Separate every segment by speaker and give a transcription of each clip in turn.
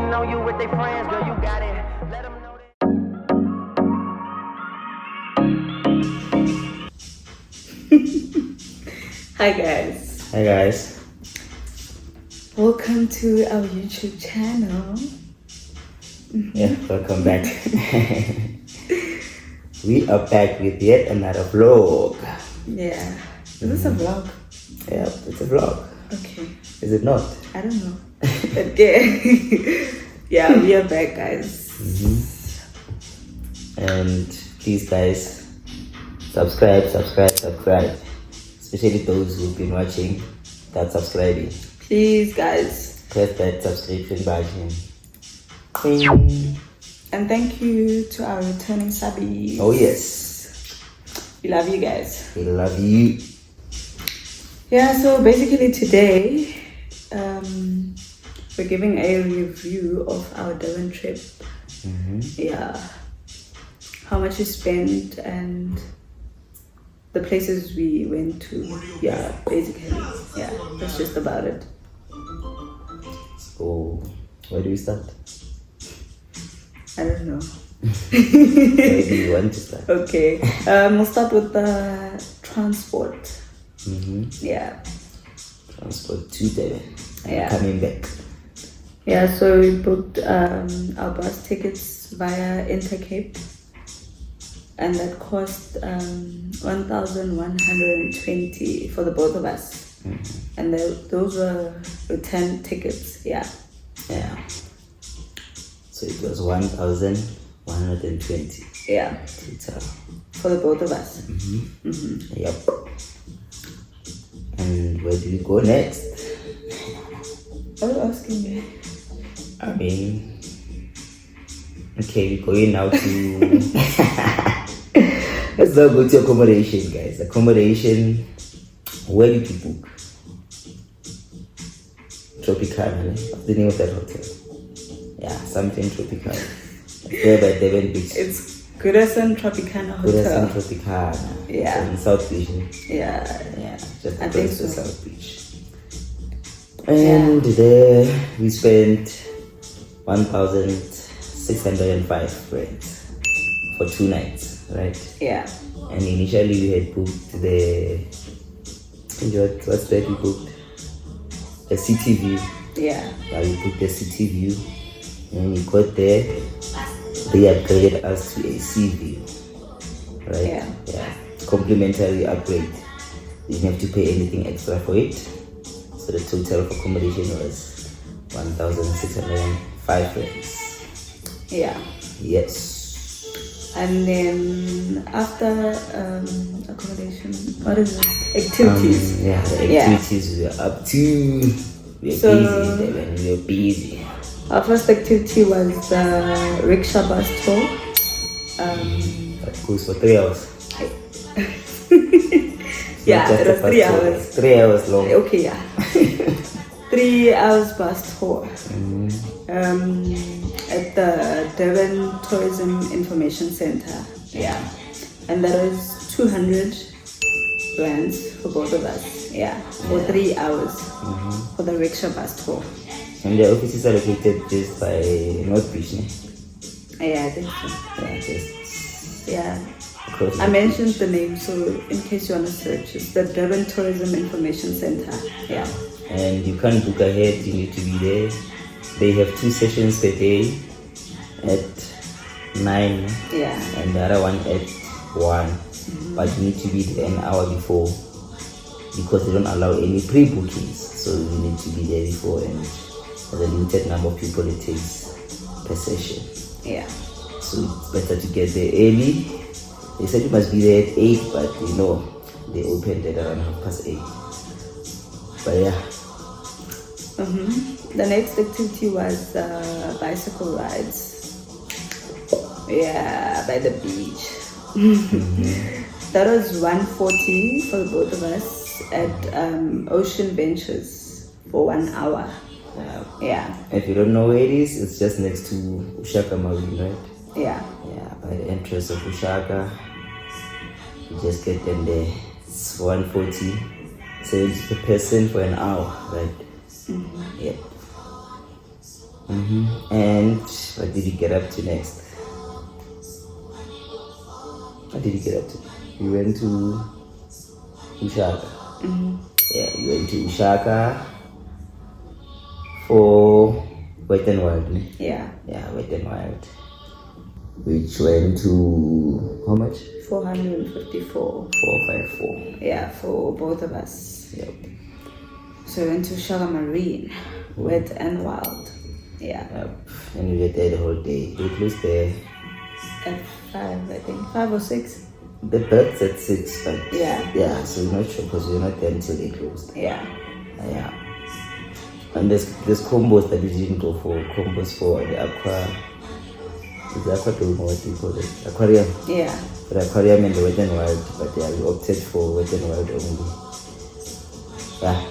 Speaker 1: Hating on you with their friends, girl, you got it. Let them know that.
Speaker 2: Hi guys.
Speaker 3: Hi guys.
Speaker 2: Welcome to our YouTube channel.
Speaker 3: Yeah, welcome back. We are back with yet another vlog.
Speaker 2: Yeah. Is this a vlog?
Speaker 3: Yeah, it's a vlog.
Speaker 2: Okay.
Speaker 3: Is it not?
Speaker 2: I don't know. But yeah, we are back, guys.
Speaker 3: And please guys, subscribe. Especially those who've been watching that subscribing.
Speaker 2: Please, guys.
Speaker 3: Press that subscription button. Ding.
Speaker 2: And thank you to our returning subbies.
Speaker 3: Oh yes.
Speaker 2: We love you guys.
Speaker 3: We love you.
Speaker 2: Yeah, so basically today, we're giving a review of our Durban trip. Yeah. How much we spent and the places we went to. Yeah, basically. Yeah, that's just about it.
Speaker 3: So, where do we start?
Speaker 2: I don't know.
Speaker 3: Where do you want to start?
Speaker 2: Okay. We'll start with the transport. Yeah.
Speaker 3: Transport to Durban.
Speaker 2: Yeah.
Speaker 3: Coming back.
Speaker 2: Yeah, so we booked our bus tickets via Intercape. And that cost 1,120 for the both of us. And those were return tickets. Yeah.
Speaker 3: Yeah. So it was 1,120.
Speaker 2: Yeah.
Speaker 3: Total.
Speaker 2: For the both of us.
Speaker 3: Yep. And where do we go next?
Speaker 2: What are you asking me?
Speaker 3: I mean, okay, we're going now to. Let's now go to accommodation, guys. Accommodation. Where did you book? Tropicana, what's the name of that hotel? Yeah, something Tropicana. There by Durban Beach.
Speaker 2: It's Goodison Tropicana Hotel.
Speaker 3: Goodison Tropicana.
Speaker 2: Yeah.
Speaker 3: So in South Beach.
Speaker 2: Yeah.
Speaker 3: Yeah, just
Speaker 2: I think
Speaker 3: across the
Speaker 2: so.
Speaker 3: South Beach. And there we spent 1,605 rand for 2 nights, right?
Speaker 2: Yeah.
Speaker 3: And initially we had booked what's that we booked? The city view.
Speaker 2: Yeah.
Speaker 3: Yeah, we booked the city view. And we got there, they upgraded us to a sea view. Right?
Speaker 2: Yeah.
Speaker 3: Yeah. Complimentary upgrade. You didn't have to pay anything extra for it. So the total of accommodation was 1,605 rands.
Speaker 2: Yeah.
Speaker 3: Yes.
Speaker 2: And then after accommodation, what is it? Activities.
Speaker 3: The activities we were up to. We were busy.
Speaker 2: Our first activity was the rickshaw bus tour.
Speaker 3: That goes for 3 hours.
Speaker 2: Yeah, it was 3 hours.
Speaker 3: 3 hours long.
Speaker 2: Okay, yeah. 3 hours bus tour. At the Durban Tourism Information Center. Yeah. And that was 200 rands for both of us. Yeah. For 3 hours for the rickshaw bus tour.
Speaker 3: And the offices are located just by North Beach, ne?
Speaker 2: Yeah, I think so.
Speaker 3: Yeah, just
Speaker 2: Yeah.
Speaker 3: across
Speaker 2: I mentioned the name, so in case you want to search, it's the Durban Tourism Information Center. Yeah.
Speaker 3: And you can't book ahead, you need to be there. They have 2 sessions per day at 9
Speaker 2: Yeah.
Speaker 3: and the other one at 1. But you need to be there an hour before because they don't allow any pre-bookings. So you need to be there before, and there's a limited number of people it takes per session.
Speaker 2: Yeah.
Speaker 3: So it's better to get there early. They said you must be there at 8, but they opened at around 8:30. But yeah.
Speaker 2: The next activity was bicycle rides. Yeah, by the beach. That was 140 for the both of us at Ocean Ventures for 1 hour. Yeah.
Speaker 3: If you don't know where it is, it's just next to Ushaka Marine, right?
Speaker 2: Yeah.
Speaker 3: Yeah, by the entrance of Ushaka. You just get them there. It's 140. So it's per person for an hour, right? Yep. And what did you get up to next? What did you get up to? You went to Ushaka. Yeah, you went to Ushaka for Wet n Wild. Ne?
Speaker 2: Yeah,
Speaker 3: Yeah, Wet n Wild. Which went to how much?
Speaker 2: 454.
Speaker 3: 454.
Speaker 2: Yeah, for both of us.
Speaker 3: Yep.
Speaker 2: So we went to Sugar Marine, Wet and Wild. Yeah.
Speaker 3: Yep. And we were there the whole day. They closed there
Speaker 2: At 5, I think. 5 or 6.
Speaker 3: the birds at 6, but
Speaker 2: Yeah.
Speaker 3: so we're not sure because we're not there until they closed.
Speaker 2: Yeah.
Speaker 3: Yeah. And there's combos that we didn't go for. Combos for the aquarium, what do you call it? Aquarium.
Speaker 2: Yeah.
Speaker 3: For the aquarium and the Wet n Wild, but yeah, we opted for Wet n Wild only. Yeah.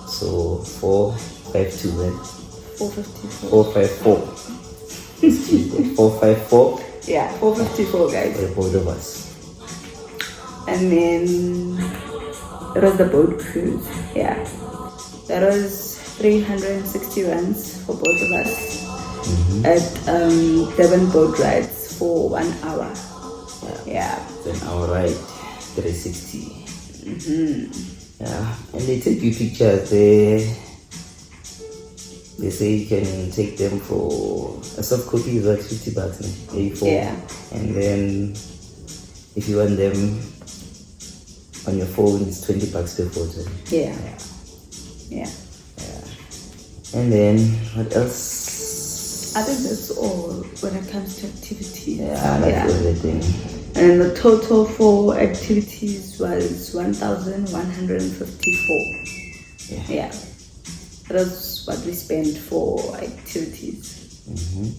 Speaker 3: So 452 then.
Speaker 2: 454.
Speaker 3: 454. 454
Speaker 2: Yeah, 454 guys.
Speaker 3: for both of us.
Speaker 2: And then it was the boat cruise. Yeah. That was 360 rands for both of us. At Durban boat rides for 1 hour. Yeah.
Speaker 3: Then our ride 360. Yeah. And they take you pictures. They say you can take them for a soft copy is like $50 A4.
Speaker 2: Yeah.
Speaker 3: And then if you want them on your phone, it's $20 per photo.
Speaker 2: Yeah. Yeah.
Speaker 3: And then what else?
Speaker 2: I think that's all when it comes to activities.
Speaker 3: Yeah, that's everything.
Speaker 2: And the total for activities was 1,154. Yeah. That's what we spent for activities.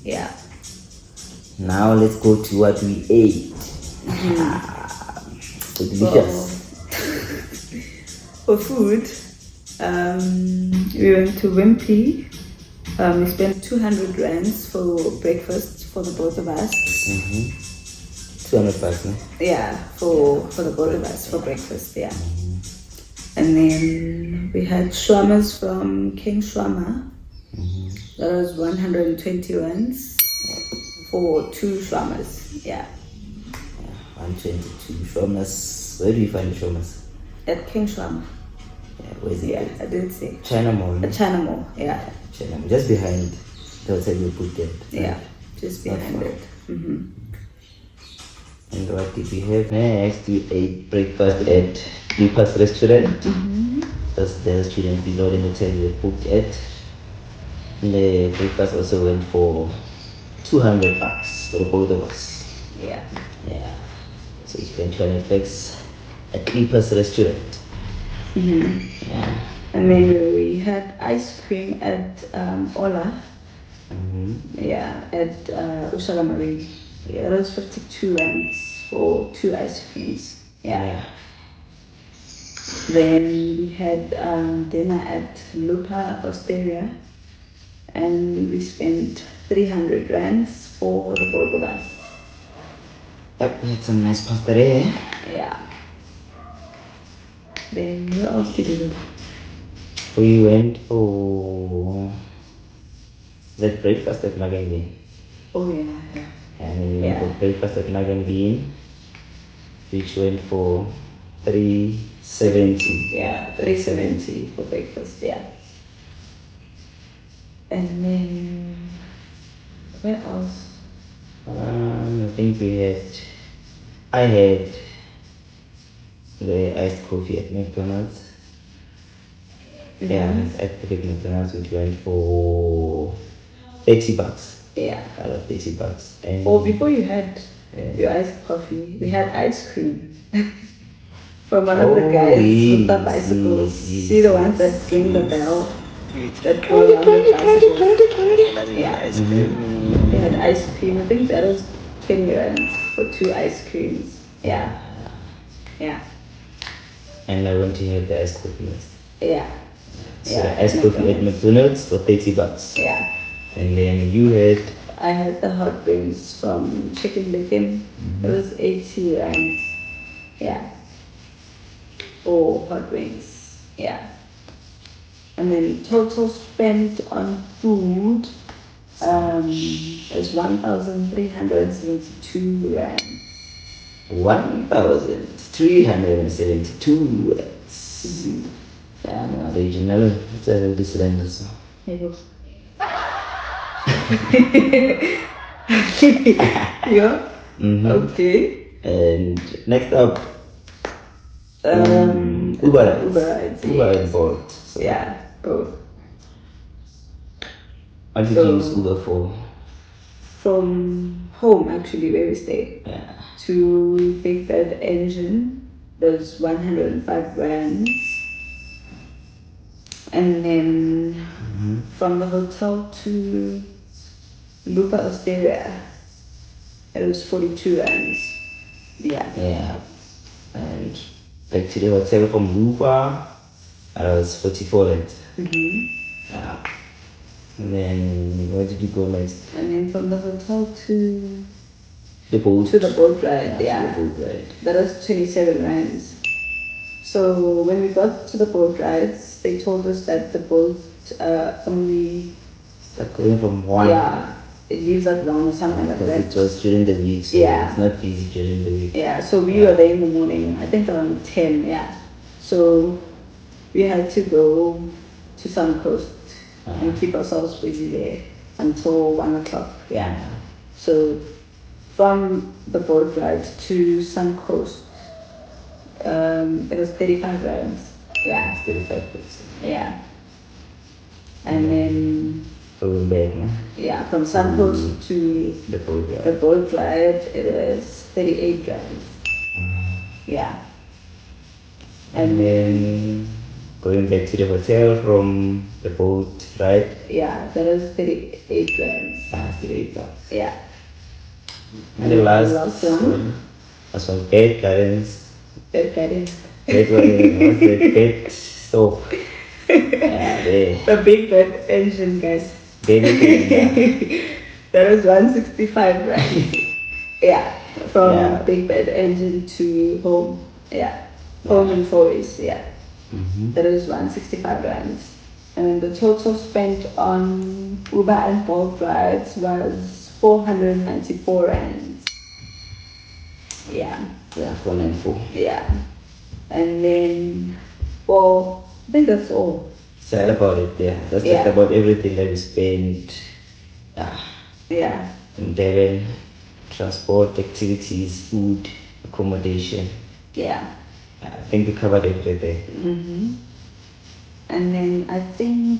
Speaker 2: Yeah.
Speaker 3: Now let's go to what we ate. So delicious.
Speaker 2: For food, we went to Wimpy. We spent 200 rands for breakfast for the both of us.
Speaker 3: $200, no?
Speaker 2: Yeah, for the both of us for breakfast. Yeah. And then we had shawarmas from King Shawarma. That was 120 rands for 2 shawarmas. Yeah.
Speaker 3: 122 shawarmas. Where do you find the shawarmas?
Speaker 2: At King Shawarma.
Speaker 3: Yeah, where is it?
Speaker 2: Yeah, I did say.
Speaker 3: China Mall. No?
Speaker 2: At China Mall. Yeah.
Speaker 3: China Mall. Just behind the hotel you put there.
Speaker 2: Yeah. Just behind it.
Speaker 3: And what did we have next? We ate breakfast at Lipa's restaurant. That's the restaurant below the hotel we booked at. And the breakfast also went for $200 for both of us.
Speaker 2: Yeah.
Speaker 3: Yeah. So you spent $200 at Lipa's restaurant. Yeah.
Speaker 2: And then we had ice cream at Ola. Yeah, at Ushala Marine. Yeah, that was 52 rands for 2 ice creams. Yeah. Then we had dinner at Lupa, Australia. And we spent 300 rands for the both of us.
Speaker 3: Yep, we had some nice pasta there.
Speaker 2: Yeah. Then what else did we do?
Speaker 3: We went for that breakfast at Nagangi.
Speaker 2: Oh yeah.
Speaker 3: And we went for breakfast at Nagangi, which went for $370.
Speaker 2: Yeah, 370 for breakfast, yeah. And then where else?
Speaker 3: I think I had the iced coffee at McDonald's. Yeah, at the McDonald's which went for $30.
Speaker 2: Yeah.
Speaker 3: Out of $30. And
Speaker 2: Before you had your iced coffee, we had ice cream from one of the guys with the bicycles. See the ones that ring the bell? That go around the bicycles. Yeah. We had ice cream. I think that was 20 rands for 2 ice creams. Yeah. Yeah.
Speaker 3: And I went to have the iced coffee next.
Speaker 2: Yeah.
Speaker 3: So iced coffee at McDonald's for $30.
Speaker 2: Yeah.
Speaker 3: And then you had
Speaker 2: I had the hot wings from Chicken Licken. It was 80 rands. Yeah. For hot wings. Yeah. And then total spent on food It's 1,372 rand.
Speaker 3: 1,372 words. Yeah, no, original. It's a this language.
Speaker 2: Yeah.
Speaker 3: Mm-hmm.
Speaker 2: Okay.
Speaker 3: And next up, Uber.
Speaker 2: Uber rides.
Speaker 3: Uber and Bolt. So
Speaker 2: Yeah, both.
Speaker 3: what did you use Uber for?
Speaker 2: From home, actually, where we stay,
Speaker 3: Yeah.
Speaker 2: to Big Bed Engine, there's 105 rands. And then from the hotel to Lupa Osteria, it was 42 rands. Yeah.
Speaker 3: Yeah. And back to the hotel from Lupa, that was 44 rand. Yeah. And then where did you go next?
Speaker 2: And then from the hotel to
Speaker 3: The boat.
Speaker 2: the boat ride, yeah.
Speaker 3: To the boat ride.
Speaker 2: That was 27 rands. So when we got to the boat rides, they told us that the boat only
Speaker 3: Start going from 1.
Speaker 2: Yeah, it leaves at 1 or something like
Speaker 3: Because
Speaker 2: that.
Speaker 3: it was during the week, so
Speaker 2: Yeah.
Speaker 3: it's not busy during the week.
Speaker 2: Yeah, so we were there in the morning, I think around 10, yeah. So we had to go to Suncoast and keep ourselves busy there until 1 o'clock, yeah. So from the boat ride to Suncoast, it was 35 rands. Yeah.
Speaker 3: 35%.
Speaker 2: Yeah. And then,
Speaker 3: Going back, no?
Speaker 2: yeah, from Suncoast to
Speaker 3: The boat ride.
Speaker 2: the boat ride, it was 38 rands. Yeah.
Speaker 3: And then going back to the hotel from the boat ride.
Speaker 2: Yeah, that was 38 rands.
Speaker 3: 38 bucks.
Speaker 2: Yeah.
Speaker 3: And the last
Speaker 2: one,
Speaker 3: was from bed gardens.
Speaker 2: bed guidance.
Speaker 3: Bed was the bed soap. Yeah,
Speaker 2: The Big Bed Engine, guys.
Speaker 3: baby.
Speaker 2: That was 165 rands. Yeah, from
Speaker 3: Yeah.
Speaker 2: Big Bed Engine to home. Yeah, home and Forays. Yeah, that was 165 rands. And the total spent on Uber and Bolt rides was 494 rands. Yeah,
Speaker 3: Yeah, 494.
Speaker 2: yeah. And then, well, I think that's all.
Speaker 3: So that's about it, yeah. That's
Speaker 2: Yeah.
Speaker 3: just about everything that we spent.
Speaker 2: Yeah,
Speaker 3: In Durban, transport, activities, food, accommodation.
Speaker 2: yeah.
Speaker 3: I think we covered everything.
Speaker 2: And then I think,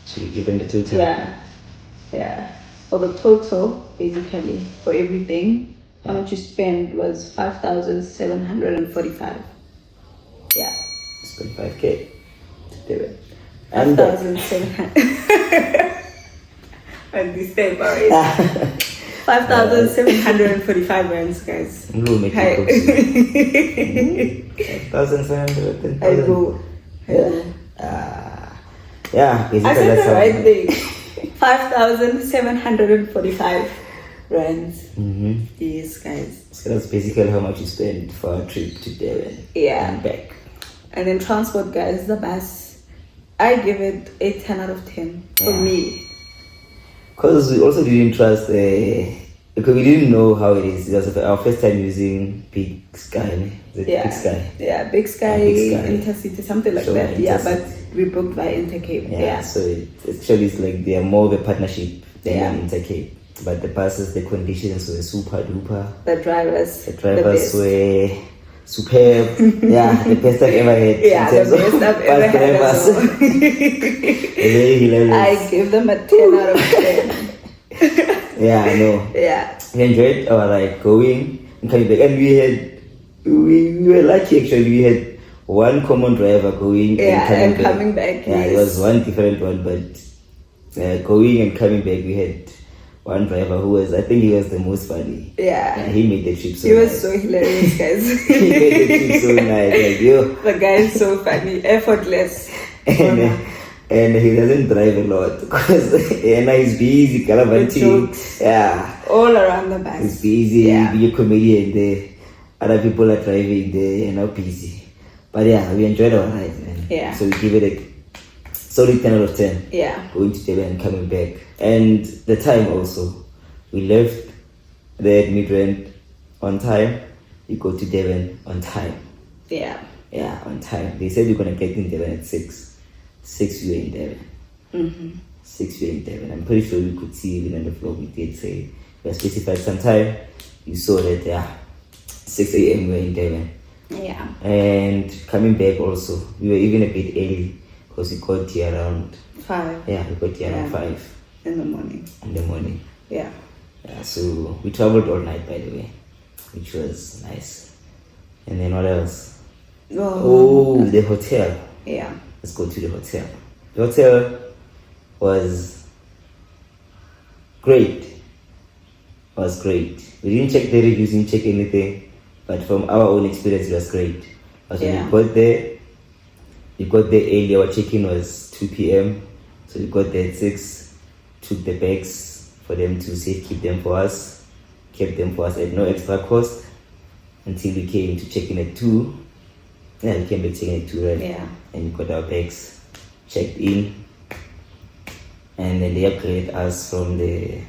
Speaker 3: So you given the total?
Speaker 2: yeah. For the total, basically, for everything, how much you spend was 5,745. Yeah.
Speaker 3: Spend 5K to do it. And
Speaker 2: 5,700. And this time already. 5,745 rands, guys.
Speaker 3: we'll make
Speaker 2: Hi.
Speaker 3: it 1,700.
Speaker 2: I go.
Speaker 3: Yeah, basically
Speaker 2: I said
Speaker 3: that's
Speaker 2: the
Speaker 3: how
Speaker 2: right thing. 5,745 rands. Yes, guys.
Speaker 3: So that's basically how much you spend for a trip to Durban.
Speaker 2: Yeah.
Speaker 3: And back.
Speaker 2: And then transport, guys, the bus, I give it a 10 out of 10 for me.
Speaker 3: Because we also didn't trust because we didn't know how it is. It was our first time using Big Sky. Big Sky.
Speaker 2: Yeah, Big Sky,
Speaker 3: Big Sky.
Speaker 2: Intercity, something like
Speaker 3: So,
Speaker 2: that. Yeah, but
Speaker 3: Intercity.
Speaker 2: we booked by Intercape.
Speaker 3: Yeah, so it actually it's like they are more of a partnership than an Intercape. But the buses, the conditions were super duper.
Speaker 2: The drivers.
Speaker 3: The drivers
Speaker 2: best.
Speaker 3: were superb. Yeah, the best I've ever had.
Speaker 2: Yeah, the best I've ever had as well.
Speaker 3: Very hilarious.
Speaker 2: I give them a 10 out of 10.
Speaker 3: Yeah, I know.
Speaker 2: Yeah.
Speaker 3: We enjoyed our like going and coming back, and we were lucky actually. We had one common driver going and coming back. Yeah,
Speaker 2: yes.
Speaker 3: it was one different one, but going and coming back, we had one driver who was, I think he was the most funny.
Speaker 2: Yeah.
Speaker 3: He made the trip so
Speaker 2: He was
Speaker 3: nice.
Speaker 2: so hilarious, guys.
Speaker 3: He made the trip so nice, like yo.
Speaker 2: The guy is so funny, effortless.
Speaker 3: And he doesn't drive a lot because he's busy, gallivanting.
Speaker 2: jokes.
Speaker 3: Yeah.
Speaker 2: All around the bus.
Speaker 3: He's busy,
Speaker 2: Yeah.
Speaker 3: be a comedian there. Other people are driving there, busy. But yeah, we enjoyed our ride, man.
Speaker 2: Yeah.
Speaker 3: So we give it a solid 10 out of 10.
Speaker 2: Yeah.
Speaker 3: Going to Durban and coming back. And the time also. We left there at Midrand on time. We go to Durban on time.
Speaker 2: Yeah.
Speaker 3: Yeah, on time. They said we're going to get in Durban at 6. 6 we were in Durban. 6 we were in Durban. I'm pretty sure we could see even on the vlog we did say we specified some time. You saw that, 6 a.m. we were in Durban.
Speaker 2: Yeah.
Speaker 3: And coming back also, we were even a bit early because we got here around
Speaker 2: 5.
Speaker 3: Yeah, we got here around 5
Speaker 2: in the morning.
Speaker 3: in the morning.
Speaker 2: Yeah.
Speaker 3: Yeah, so we traveled all night, by the way, which was nice. And then what else? Oh, the hotel.
Speaker 2: Yeah.
Speaker 3: Let's go to the hotel. The hotel was great. Was great. We didn't check the reviews, didn't check anything, but from our own experience, it was great. But when we got there early. Our check-in was 2 p.m. So we got there at 6, took the bags for them to keep them for us, kept them for us at no extra cost until we came to check in at 2. Yeah, we came back checking at 2, right?
Speaker 2: Yeah.
Speaker 3: And we got our bags checked in, and then they upgraded us from the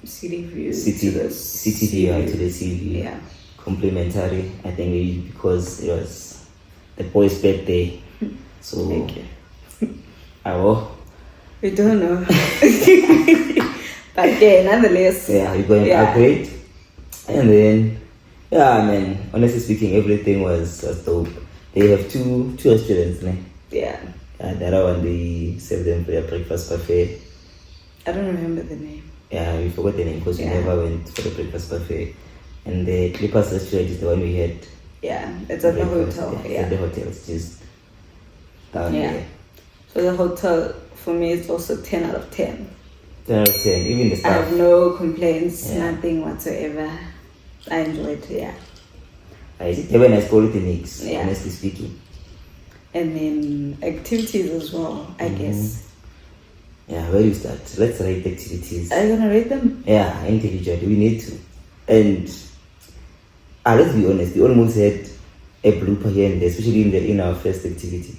Speaker 2: city view
Speaker 3: city
Speaker 2: to the
Speaker 3: view to the sea view.
Speaker 2: Yeah.
Speaker 3: Complimentary. I think maybe because it was the boy's birthday. So
Speaker 2: Thank you. We don't know. But yeah, nonetheless.
Speaker 3: Yeah, we got an upgrade. And then man, honestly speaking, everything was dope. They have two restaurants, né?
Speaker 2: Yeah.
Speaker 3: The other one they serve them for their breakfast buffet.
Speaker 2: I don't remember the name.
Speaker 3: Yeah, we forgot the name because we never went for the breakfast buffet. And the Clippers restaurant is the one we had.
Speaker 2: Yeah, it's at the hotel.
Speaker 3: Yeah, at the hotel. It's just down there.
Speaker 2: So the hotel for me is also 10 out of 10.
Speaker 3: 10 out of 10. Even the staff.
Speaker 2: I have no complaints, nothing whatsoever. I enjoyed it,
Speaker 3: It's a very nice quality mix, honestly speaking.
Speaker 2: And then activities as well, I guess.
Speaker 3: Yeah, where do you start? Let's rate activities.
Speaker 2: Are you gonna rate them?
Speaker 3: Yeah, individually. We need to. And let's be honest, we almost had a blooper here and there, especially in our first activity.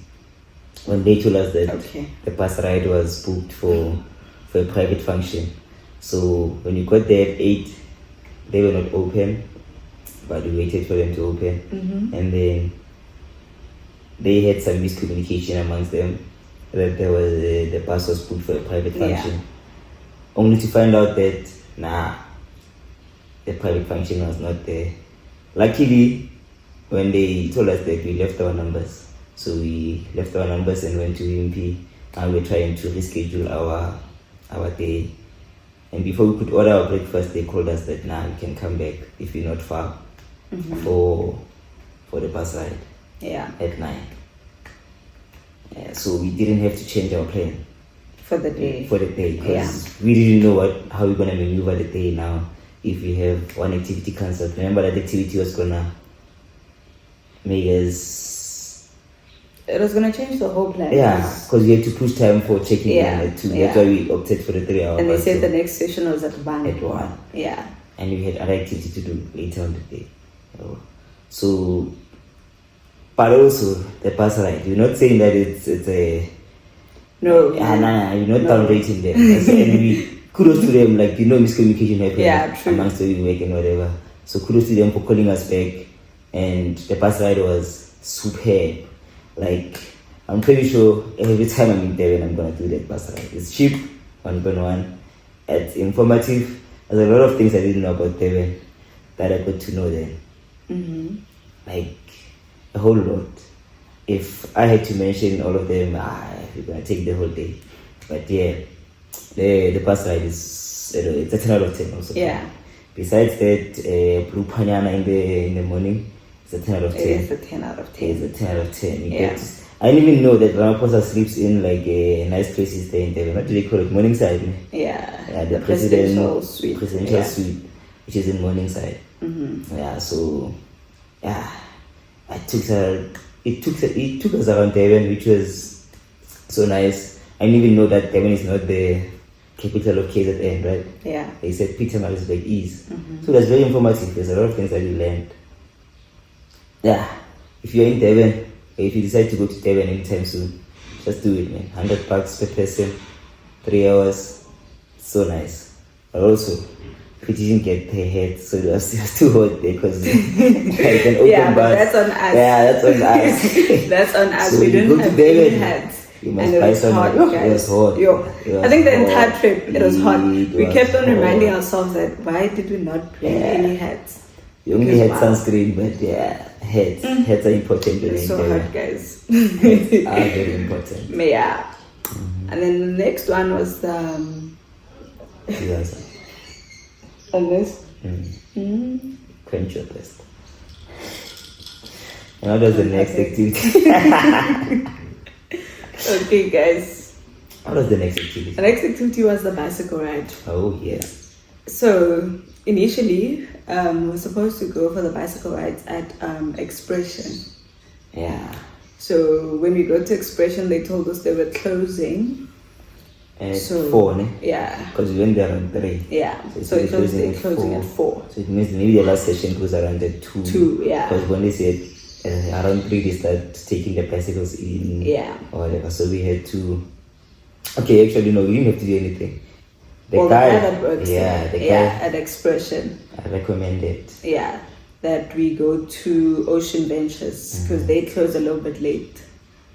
Speaker 3: When they told us that the bus ride was booked for a private function. So when you got there at 8, they were not open, but we waited for them to open. And then they had some miscommunication amongst them that there was the bus was booked for a private function. Only to find out that the private function was not there. Luckily, when they told us that, we left our numbers. So we left our numbers and went to UMP, and we're trying to reschedule our day. And before we could order our breakfast, they called us that we can come back if you're not far for the bus ride at 9. So we didn't have to change our plan
Speaker 2: for the day.
Speaker 3: Because we didn't know how we're gonna maneuver the day now if we have one activity cancelled. Remember that activity was gonna make us.
Speaker 2: It was gonna change the whole plan.
Speaker 3: Yeah, because we had to push time for checking in at 2. That's why we opted for the 3 hours.
Speaker 2: And they said the next session was at 1.
Speaker 3: At 1.
Speaker 2: Yeah.
Speaker 3: And we had other activity to do later on the day. So, but also the bus ride. You're not saying that it's a.
Speaker 2: No.
Speaker 3: You're not downgrading them. And we kudos to them, miscommunication happened amongst the work and whatever. So kudos to them for calling us back. And the bus ride was superb. I'm pretty sure every time I'm in Durban, I'm gonna do that bus ride. It's cheap, 1.1. It's informative. There's a lot of things I didn't know about Durban that I got to know then. A whole lot. If I had to mention all of them, we're gonna take the whole day. But yeah, the bus ride it's a 10 out of 10 also.
Speaker 2: Yeah.
Speaker 3: Besides that, Blue Panyana in the morning. It's a 10 out of 10.
Speaker 2: It is a 10 out of 10.
Speaker 3: It's a 10 out of 10. I didn't even know that Ramaphosa sleeps in a nice place there in Durban. What do they call it? Morningside.
Speaker 2: Yeah.
Speaker 3: The presidential suite, which is in Morningside. Yeah. So it took us around Durban, which was so nice. I didn't even know that Durban is not the capital of KZN, right?
Speaker 2: Yeah.
Speaker 3: They said Pietermaritzburg is. So that's very informative. There's a lot of things that you learned. Yeah, if you're in Durban, if you decide to go to Durban anytime soon, just do it, man. $100 per person, 3 hours, so nice. But also, we didn't get the head, so it was too hot there because like an open
Speaker 2: Yeah, but
Speaker 3: bus.
Speaker 2: that's on us.
Speaker 3: Yeah, that's on us.
Speaker 2: That's on us.
Speaker 3: So
Speaker 2: We
Speaker 3: you
Speaker 2: didn't
Speaker 3: go to
Speaker 2: have
Speaker 3: Durban,
Speaker 2: any hats.
Speaker 3: you must
Speaker 2: And it
Speaker 3: buy
Speaker 2: was
Speaker 3: some.
Speaker 2: hot,
Speaker 3: It was
Speaker 2: guys.
Speaker 3: hot.
Speaker 2: Yo,
Speaker 3: It was
Speaker 2: I think the
Speaker 3: hot.
Speaker 2: entire trip it was hot.
Speaker 3: It
Speaker 2: We
Speaker 3: was
Speaker 2: kept on
Speaker 3: hot.
Speaker 2: reminding ourselves that why did we not bring
Speaker 3: Yeah.
Speaker 2: any hats?
Speaker 3: You only
Speaker 2: Because,
Speaker 3: had
Speaker 2: wow.
Speaker 3: sunscreen, but yeah, hats are important.
Speaker 2: It was
Speaker 3: in
Speaker 2: so
Speaker 3: Durban.
Speaker 2: hot, guys.
Speaker 3: Hats are very important.
Speaker 2: Yeah. And then the next one was the
Speaker 3: Yes.
Speaker 2: on this.
Speaker 3: Quench your thirst. And what was the next
Speaker 2: Okay.
Speaker 3: activity?
Speaker 2: Okay, guys.
Speaker 3: What was the next activity?
Speaker 2: The next activity was the bicycle ride.
Speaker 3: Oh yeah.
Speaker 2: So initially, we were supposed to go for the bicycle rides at Expression.
Speaker 3: Yeah.
Speaker 2: So when we got to Expression, they told us they were closing.
Speaker 3: And
Speaker 2: So
Speaker 3: 4, ne?
Speaker 2: yeah,
Speaker 3: Because we went there around 3.
Speaker 2: yeah. So
Speaker 3: they're
Speaker 2: it closed, they're closing at 4.
Speaker 3: So it means maybe the last session goes around at 2.
Speaker 2: 2, yeah.
Speaker 3: Because when they said around 3 they start taking the bicycles in.
Speaker 2: Yeah.
Speaker 3: Or whatever. So we had to. Okay, actually no, we didn't have to do anything. The
Speaker 2: Well,
Speaker 3: guy,
Speaker 2: the guy that works
Speaker 3: yeah,
Speaker 2: there,
Speaker 3: the guy
Speaker 2: yeah, at Expression,
Speaker 3: recommended.
Speaker 2: yeah, that we go to Ocean Ventures because they close a little bit late,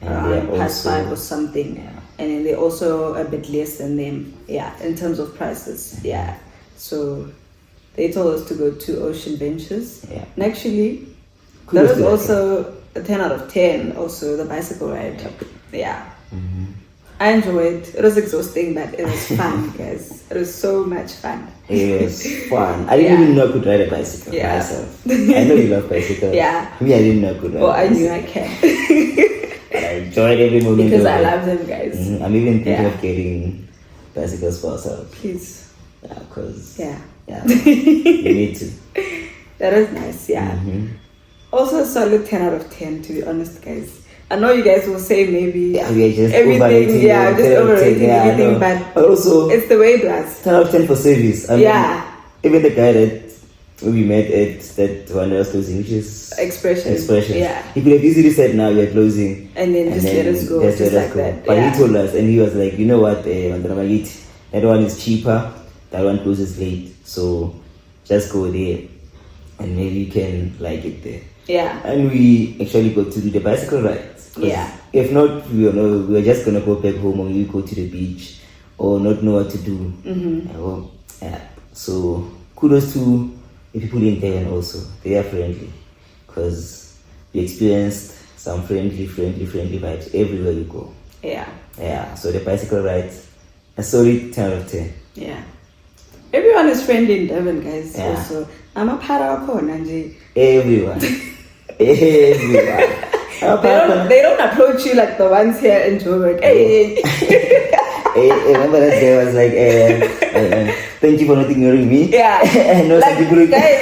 Speaker 3: And
Speaker 2: around
Speaker 3: they're
Speaker 2: past
Speaker 3: also-
Speaker 2: 5 or something,
Speaker 3: Yeah.
Speaker 2: and then they're also a bit less than them, yeah, in terms of prices, yeah. So they told us to go to Ocean Ventures,
Speaker 3: Yeah.
Speaker 2: and actually
Speaker 3: Kudos
Speaker 2: that
Speaker 3: to
Speaker 2: was
Speaker 3: that
Speaker 2: also a 10 out of 10. Also the bicycle ride, yeah.
Speaker 3: Mm-hmm.
Speaker 2: I enjoyed it. It was exhausting, but it was fun, guys. It was so much fun.
Speaker 3: It was fun. I didn't
Speaker 2: Yeah.
Speaker 3: even know I could ride a bicycle
Speaker 2: Yeah.
Speaker 3: myself. I know you love bicycles.
Speaker 2: Yeah.
Speaker 3: Me, I didn't know I could ride
Speaker 2: Well,
Speaker 3: a
Speaker 2: I knew
Speaker 3: bicycle.
Speaker 2: I can
Speaker 3: But I enjoyed every moment
Speaker 2: because
Speaker 3: of
Speaker 2: I
Speaker 3: it.
Speaker 2: love them, guys.
Speaker 3: I'm even thinking
Speaker 2: Yeah.
Speaker 3: of getting bicycles for ourselves.
Speaker 2: Please,
Speaker 3: Yeah, because
Speaker 2: yeah,
Speaker 3: you need to.
Speaker 2: that is nice. Yeah.
Speaker 3: Mm-hmm.
Speaker 2: Also, a solid 10 out of 10. To be honest, guys. I know you guys will say maybe
Speaker 3: Yeah, we are just
Speaker 2: everything.
Speaker 3: overrating
Speaker 2: Yeah,
Speaker 3: it,
Speaker 2: just
Speaker 3: 10 out of 10,
Speaker 2: overrating
Speaker 3: yeah, I
Speaker 2: everything,
Speaker 3: know.
Speaker 2: but
Speaker 3: But also,
Speaker 2: it's the way it was.
Speaker 3: 10 out of 10 for service. I mean,
Speaker 2: Yeah.
Speaker 3: even the guy that we met at that one that was closing, which is
Speaker 2: Expression. Yeah.
Speaker 3: He could have easily said, now we are closing.
Speaker 2: And then just let us go, just like that,
Speaker 3: But
Speaker 2: yeah.
Speaker 3: he told us, and he was like, you know what, that one is cheaper, that one closes late. So just go there and maybe you can like it there.
Speaker 2: Yeah.
Speaker 3: And we actually got to do the bicycle rides. 'Cause
Speaker 2: Yeah.
Speaker 3: If not, we were just gonna go back home or we go to the beach or not know what to do. Yeah. So kudos to the people in there, and also they are friendly because we experienced some friendly vibes everywhere you go.
Speaker 2: Yeah.
Speaker 3: Yeah. So the bicycle rides, a solid 10 out of 10.
Speaker 2: Yeah. Everyone is friendly in Durban, guys.
Speaker 3: Yeah.
Speaker 2: Also, I'm a part of corner. They
Speaker 3: Everyone.
Speaker 2: don't approach you like the ones here in Joburg. Hey.
Speaker 3: Remember that guy was like, thank you for not ignoring me.
Speaker 2: Yeah.
Speaker 3: I know
Speaker 2: Like,
Speaker 3: some people.
Speaker 2: guys.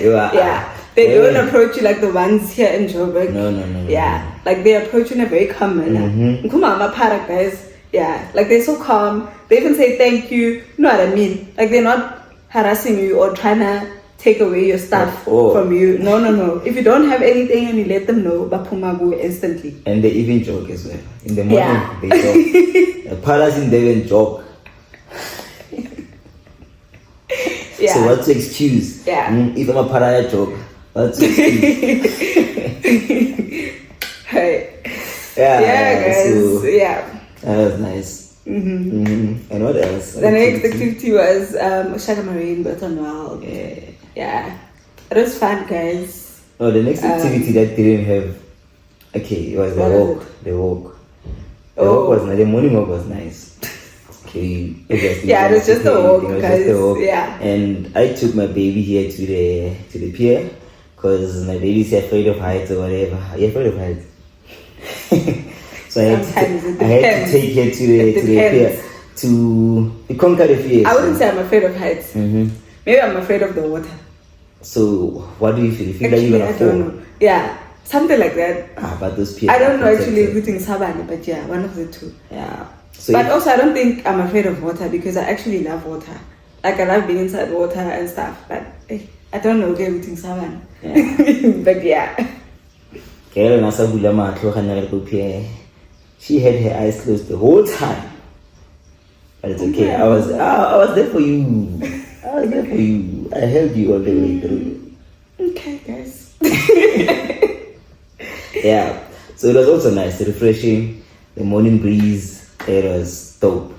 Speaker 2: Yeah. They don't approach you like the ones here in Joburg.
Speaker 3: No.
Speaker 2: Yeah. Like they approach you in a very calm manner. Come on, I'm a para, guys. Yeah. Like they're so calm. They even say thank you. You know what I mean? Like they're not harassing you or trying to take away your stuff
Speaker 3: Oh.
Speaker 2: from you. No. If you don't have anything and you let them know, bapumagu instantly.
Speaker 3: And they even joke as well. In the morning,
Speaker 2: Yeah.
Speaker 3: they joke. The paras in Devon joke.
Speaker 2: Yeah.
Speaker 3: So what's the excuse?
Speaker 2: Yeah.
Speaker 3: If I'm a para, I joke. What's the excuse?
Speaker 2: Hey.
Speaker 3: Yeah,
Speaker 2: Guys.
Speaker 3: so
Speaker 2: Yeah.
Speaker 3: that was nice. And what else?
Speaker 2: The next activity was Shaka Marine, but on Wild.
Speaker 3: Yeah.
Speaker 2: Yeah. It was fun, guys.
Speaker 3: No, the next activity that didn't have. Okay, it was the
Speaker 2: What was
Speaker 3: walk. The walk. The
Speaker 2: Oh.
Speaker 3: walk was nice. The morning walk was nice. Okay, obviously.
Speaker 2: Yeah, it was just a walk,
Speaker 3: It was
Speaker 2: guys.
Speaker 3: just a walk.
Speaker 2: Yeah.
Speaker 3: And I took my baby here to the pier because my baby's afraid of heights or whatever. Are you afraid of heights? So I
Speaker 2: Sometimes it
Speaker 3: had to
Speaker 2: depends.
Speaker 3: take her to
Speaker 2: It
Speaker 3: the pier
Speaker 2: depends.
Speaker 3: to conquer the fear.
Speaker 2: I wouldn't say I'm afraid of heights.
Speaker 3: Mm-hmm.
Speaker 2: Maybe I'm afraid of the water.
Speaker 3: So what do you feel? You feel like
Speaker 2: Actually,
Speaker 3: you're
Speaker 2: I
Speaker 3: gonna
Speaker 2: don't
Speaker 3: fall?
Speaker 2: know. Yeah, something like that.
Speaker 3: But those piers.
Speaker 2: I don't know
Speaker 3: are
Speaker 2: actually
Speaker 3: protected.
Speaker 2: who thinks Sabani, but yeah, one of the two.
Speaker 3: Yeah. So
Speaker 2: But
Speaker 3: if-
Speaker 2: also, I don't think I'm afraid of water because I actually love water. Like I love being inside water and stuff. But I don't know everything Sabani.
Speaker 3: Yeah.
Speaker 2: But yeah.
Speaker 3: Girl, nasa bula matlo kana go pie. She had her eyes closed the whole time. But it's okay. I was there for you. I was there for you. I held you all the way through.
Speaker 2: Okay, guys.
Speaker 3: Yeah. So it was also nice, refreshing. The morning breeze. It was dope.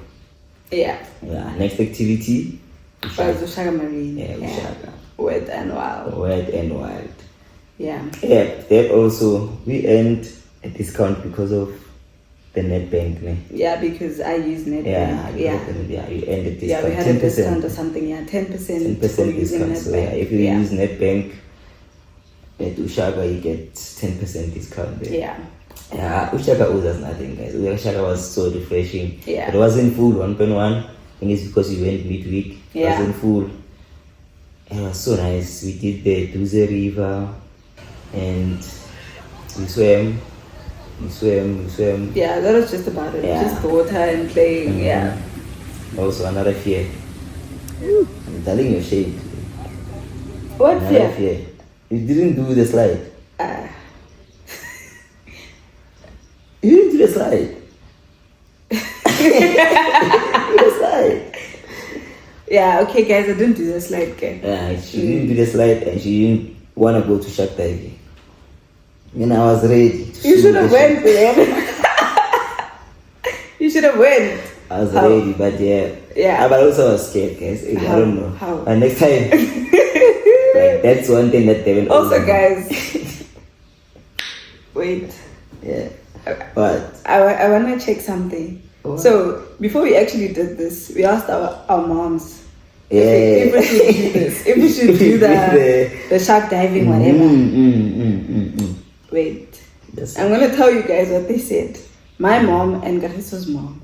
Speaker 2: Yeah.
Speaker 3: Yeah. Next activity.
Speaker 2: Ushaka Marine.
Speaker 3: Yeah, Ushaka.
Speaker 2: Wet and wild.
Speaker 3: Wet and wild.
Speaker 2: Yeah.
Speaker 3: Yeah. That also we earned a discount because of the net bank. Ne?
Speaker 2: Yeah, because I use net
Speaker 3: Yeah.
Speaker 2: bank.
Speaker 3: Yeah. You earned a discount.
Speaker 2: Yeah, we had
Speaker 3: 10%.
Speaker 2: a discount or something. Yeah, 10%.
Speaker 3: 10% discount. So yeah, if you
Speaker 2: yeah.
Speaker 3: use net bank at Ushaka, you get 10% discount there.
Speaker 2: Yeah.
Speaker 3: Yeah, Ushaka owes us nothing, guys. Ushaka was so refreshing.
Speaker 2: Yeah.
Speaker 3: It wasn't full 1.1. I think it's because we went midweek. It
Speaker 2: Yeah.
Speaker 3: wasn't full. It was so nice. We did the Duze River and we swam.
Speaker 2: Yeah, that was just about it.
Speaker 3: Yeah.
Speaker 2: Just the water and playing. Yeah.
Speaker 3: Also another fear. I'm telling you, shade.
Speaker 2: What
Speaker 3: Another
Speaker 2: fear?
Speaker 3: fear. You didn't do the slide. You didn't do the slide. You did the slide.
Speaker 2: Yeah, okay, guys, I didn't do the slide, okay?
Speaker 3: Yeah, she didn't do the slide and she didn't want to go to shark diving. I was ready.
Speaker 2: You should have went there. You should have went.
Speaker 3: I was
Speaker 2: How?
Speaker 3: ready, but yeah.
Speaker 2: Yeah.
Speaker 3: But also I was scared, guys. I
Speaker 2: How?
Speaker 3: don't know.
Speaker 2: How?
Speaker 3: But next time, like, that's one thing that Devin
Speaker 2: Also, guys, wait.
Speaker 3: Yeah. But
Speaker 2: I want to check something.
Speaker 3: What?
Speaker 2: So, before we actually did this, we asked our moms
Speaker 3: yeah.
Speaker 2: if we should do this. If we should do the shark diving, whatever. Wait.
Speaker 3: Yes.
Speaker 2: I'm going to tell you guys what they said. My mom and Gariso's mom.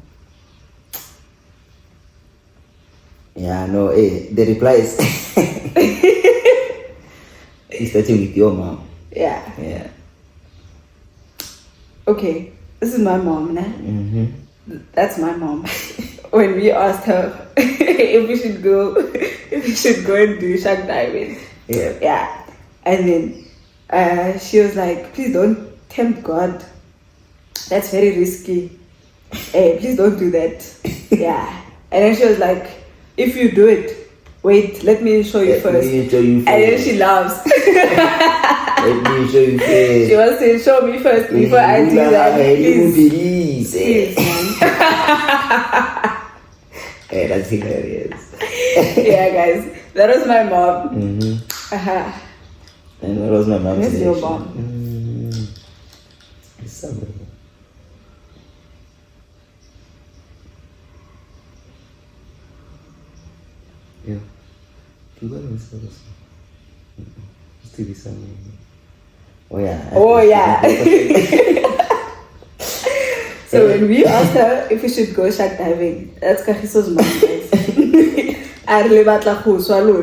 Speaker 3: Yeah, no, the reply is it's starting with your mom.
Speaker 2: Yeah.
Speaker 3: Yeah.
Speaker 2: Okay. This is my mom, nah?
Speaker 3: Mm-hmm.
Speaker 2: That's my mom. When we asked her if we should go and do shark diving.
Speaker 3: Yeah.
Speaker 2: Yeah. And then she was like, please don't tempt God. That's very risky. Hey, please don't do that. Yeah. And then she was like, if you do it, wait, let me show you first.
Speaker 3: Let me show you first.
Speaker 2: And then she laughs.
Speaker 3: Let me show you first.
Speaker 2: She wants to show me first before I do that. Please. Please, man.
Speaker 3: Hey, that's hilarious.
Speaker 2: Yeah, guys. That was my mom.
Speaker 3: Mm-hmm.
Speaker 2: Uh-huh.
Speaker 3: And what was my mom's
Speaker 2: Where's your
Speaker 3: reaction?
Speaker 2: mom?
Speaker 3: It's somewhere. Yeah. You got to say this. It's to be somewhere. Oh yeah.
Speaker 2: Oh yeah. So when we asked her if we should go shark diving, that's Kagiso's mom, guys. I really batla go swallow.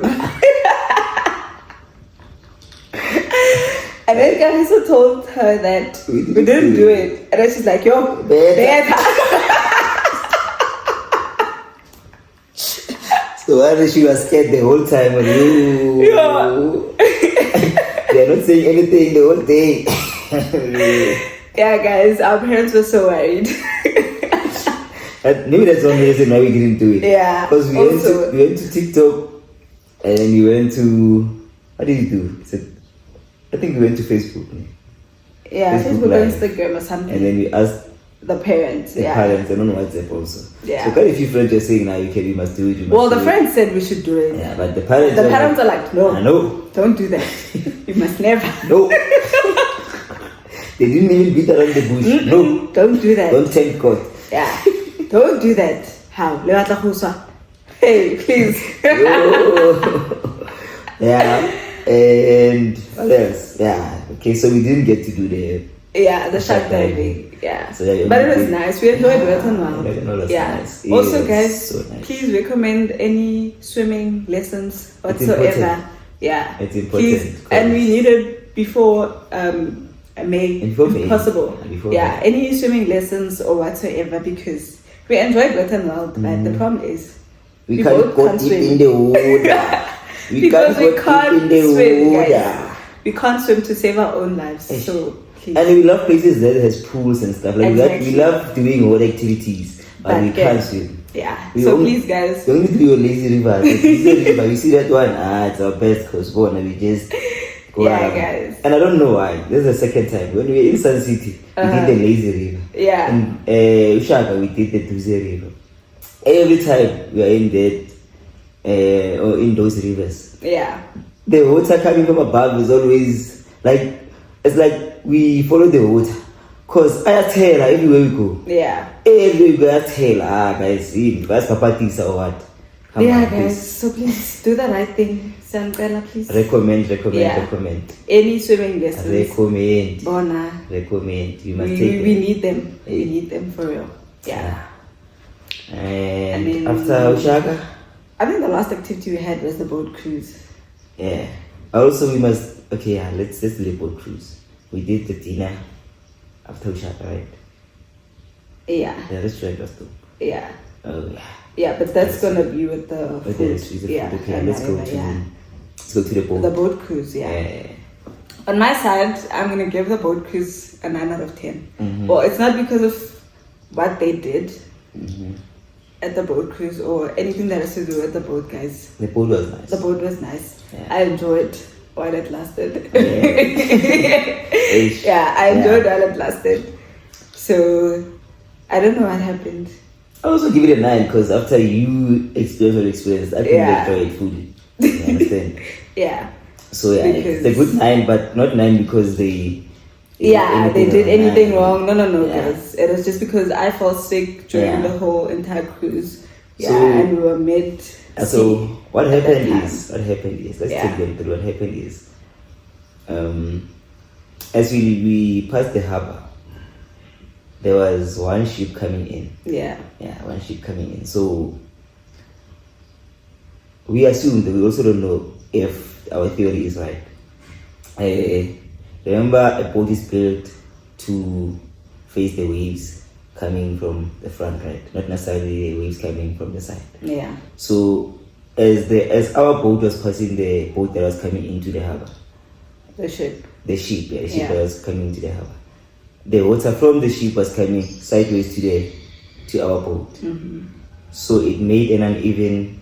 Speaker 2: And then Kagiso told her that we didn't do it. And then she's like, yo, better.
Speaker 3: So why she was scared the whole time when you they're not saying anything the whole day.
Speaker 2: Yeah, guys, our parents were so worried.
Speaker 3: Maybe that's one reason why we didn't do it.
Speaker 2: Yeah.
Speaker 3: Because we went to TikTok and we went to, what did we do? I think we went to Facebook.
Speaker 2: Yeah, Facebook or
Speaker 3: Live.
Speaker 2: Instagram or something.
Speaker 3: And then we asked
Speaker 2: The parents,
Speaker 3: the parents, and on WhatsApp also.
Speaker 2: Yeah.
Speaker 3: So quite a few friends are saying now you must do it. You must
Speaker 2: Well, the
Speaker 3: do it.
Speaker 2: friends said we should do it.
Speaker 3: Yeah, but the parents.
Speaker 2: Are like, no,
Speaker 3: no,
Speaker 2: don't do that. You must never.
Speaker 3: no. They didn't even beat around the bush.
Speaker 2: Mm-mm.
Speaker 3: No,
Speaker 2: Don't do that.
Speaker 3: don't tempt God.
Speaker 2: Yeah, don't do that. How? Hey, please.
Speaker 3: Yeah, and what else? Yeah, okay, so we didn't get to do
Speaker 2: the shark diving. Yeah,
Speaker 3: So, yeah,
Speaker 2: but it was nice. We enjoyed it.
Speaker 3: Yeah,
Speaker 2: Nice. Also,
Speaker 3: It was
Speaker 2: guys,
Speaker 3: so nice.
Speaker 2: please recommend any swimming lessons whatsoever.
Speaker 3: important.
Speaker 2: Yeah,
Speaker 3: It's important,
Speaker 2: Please,
Speaker 3: because-
Speaker 2: and we need it before May,
Speaker 3: Before May.
Speaker 2: if possible.
Speaker 3: Before
Speaker 2: Yeah,
Speaker 3: May.
Speaker 2: any swimming lessons or whatsoever, because we enjoyed Wet and Wild, but the problem is
Speaker 3: We
Speaker 2: we
Speaker 3: can't
Speaker 2: both
Speaker 3: go
Speaker 2: can't
Speaker 3: deep
Speaker 2: swim.
Speaker 3: in the water.
Speaker 2: Because we can't
Speaker 3: deep in the
Speaker 2: swim,
Speaker 3: water.
Speaker 2: guys. We can't swim to save our own lives.
Speaker 3: Eish.
Speaker 2: So please.
Speaker 3: And we love places that has pools and stuff. Like
Speaker 2: Exactly.
Speaker 3: we love doing water activities, but we
Speaker 2: yeah.
Speaker 3: can't swim.
Speaker 2: Yeah.
Speaker 3: We
Speaker 2: So
Speaker 3: only-
Speaker 2: please, guys.
Speaker 3: We only do your lazy river. The lazy river, you see that one? It's our best because we just go
Speaker 2: Yeah,
Speaker 3: around.
Speaker 2: guys.
Speaker 3: And I don't know why. This is the second time. When we were in Sun City, we did the lazy river.
Speaker 2: Yeah.
Speaker 3: And Ushaka, we did the Duze river. Every time we are in that, or in those rivers,
Speaker 2: Yeah.
Speaker 3: the water coming from above is always like, it's like we follow the water. Cause I tell her everywhere we go.
Speaker 2: Yeah.
Speaker 3: Everywhere we go, I tell her, guys, see, that's Papa thinks or what. Come
Speaker 2: Yeah,
Speaker 3: on,
Speaker 2: guys.
Speaker 3: please.
Speaker 2: So please do the right thing. Samkela, please.
Speaker 3: Recommend.
Speaker 2: Yeah. Any swimming lessons.
Speaker 3: Recommend.
Speaker 2: Bona.
Speaker 3: Recommend. You must
Speaker 2: We
Speaker 3: take it.
Speaker 2: need them. We need them for real. Yeah.
Speaker 3: And
Speaker 2: then-
Speaker 3: after Ushaka,
Speaker 2: I think the last activity we had was the boat cruise.
Speaker 3: yeah. Also, we must. Okay, yeah. Let's do the boat cruise. We did the dinner after Ushaka, right?
Speaker 2: Yeah.
Speaker 3: The restaurant was too.
Speaker 2: Yeah.
Speaker 3: Oh yeah.
Speaker 2: Yeah, but that's gonna be with the
Speaker 3: But
Speaker 2: food.
Speaker 3: there's the
Speaker 2: Yeah.
Speaker 3: food. Okay,
Speaker 2: and
Speaker 3: let's go
Speaker 2: whatever,
Speaker 3: to
Speaker 2: yeah.
Speaker 3: the boat.
Speaker 2: The boat cruise, yeah.
Speaker 3: Yeah.
Speaker 2: On my side, I'm gonna give the boat cruise a 9 out of 10.
Speaker 3: Mhm.
Speaker 2: Well, it's not because of what they did
Speaker 3: Mhm.
Speaker 2: at the boat cruise or anything that has to do with the boat, guys.
Speaker 3: The boat was nice.
Speaker 2: The boat was nice.
Speaker 3: Yeah.
Speaker 2: I enjoyed while it lasted.
Speaker 3: Ish.
Speaker 2: Yeah, I enjoyed
Speaker 3: Yeah.
Speaker 2: while it lasted. So I don't know what happened.
Speaker 3: I also give it a 9 because after you experience, I think
Speaker 2: Yeah.
Speaker 3: enjoy it fully. You understand?
Speaker 2: Yeah.
Speaker 3: So yeah, it's a
Speaker 2: Because-
Speaker 3: good 9, but not 9 because they
Speaker 2: Yeah, they did anything wrong. No,
Speaker 3: Yeah.
Speaker 2: guys. It was just because I fell sick during
Speaker 3: Yeah.
Speaker 2: the whole entire cruise. Yeah,
Speaker 3: So-
Speaker 2: and we were mid.
Speaker 3: So what
Speaker 2: at that
Speaker 3: happened
Speaker 2: time.
Speaker 3: is, let's
Speaker 2: Yeah.
Speaker 3: take them through what happened is, as we passed the harbor, there was one ship coming in.
Speaker 2: Yeah.
Speaker 3: Yeah, one ship coming in. So we assume that we also don't know if our theory is right. Remember, a boat is built to face the waves coming from the front, right? Not necessarily the waves coming from the side.
Speaker 2: Yeah.
Speaker 3: So as our boat was passing the boat that was coming into the harbor,
Speaker 2: The ship.
Speaker 3: the ship
Speaker 2: Yeah.
Speaker 3: that was coming into the harbor, the water from the ship was coming sideways to our boat.
Speaker 2: Mm-hmm.
Speaker 3: So it made an uneven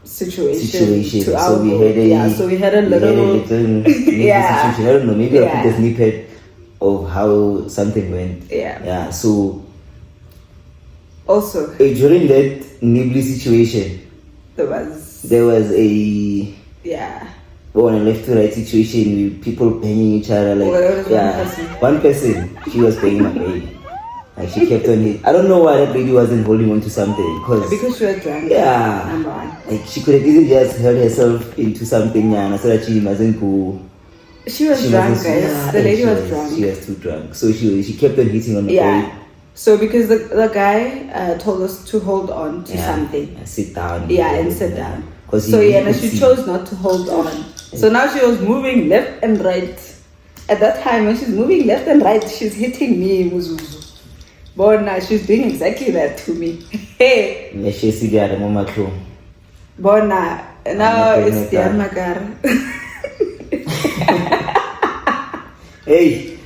Speaker 2: Situation. To our
Speaker 3: So we
Speaker 2: boat.
Speaker 3: had a
Speaker 2: Yeah, so we had a little.
Speaker 3: yeah. situation. I don't know. Maybe I'll
Speaker 2: Yeah.
Speaker 3: put a snippet of how something went.
Speaker 2: Yeah.
Speaker 3: Yeah. So
Speaker 2: Also,
Speaker 3: during that nibbly situation, there was a
Speaker 2: Yeah.
Speaker 3: on a left to right situation with people banging each other. Like
Speaker 2: Well, there was
Speaker 3: yeah,
Speaker 2: one person.
Speaker 3: one person, she was banging my baby. Like she kept on it. I don't know why that lady wasn't holding on to something
Speaker 2: Because she was drunk.
Speaker 3: yeah,
Speaker 2: Number one.
Speaker 3: like she could have easily just held herself into something so that she mustn't go.
Speaker 2: She was
Speaker 3: She
Speaker 2: drunk,
Speaker 3: wasn't-
Speaker 2: guys.
Speaker 3: yeah,
Speaker 2: The lady
Speaker 3: she
Speaker 2: was drunk.
Speaker 3: She was too drunk, so she kept on hitting on the
Speaker 2: Yeah.
Speaker 3: baby.
Speaker 2: So because the guy told us to hold on to something.
Speaker 3: Yeah, sit down.
Speaker 2: Yeah, and sit down.
Speaker 3: Because
Speaker 2: So yeah, and she chose not to hold on. So now she was moving left and right. At that time, when she's moving left and right, she's hitting me, Muzuzu. But now she's doing exactly that to me. Hey,
Speaker 3: Yeah, she see the mama too.
Speaker 2: but now it's the Makar.
Speaker 3: Hey.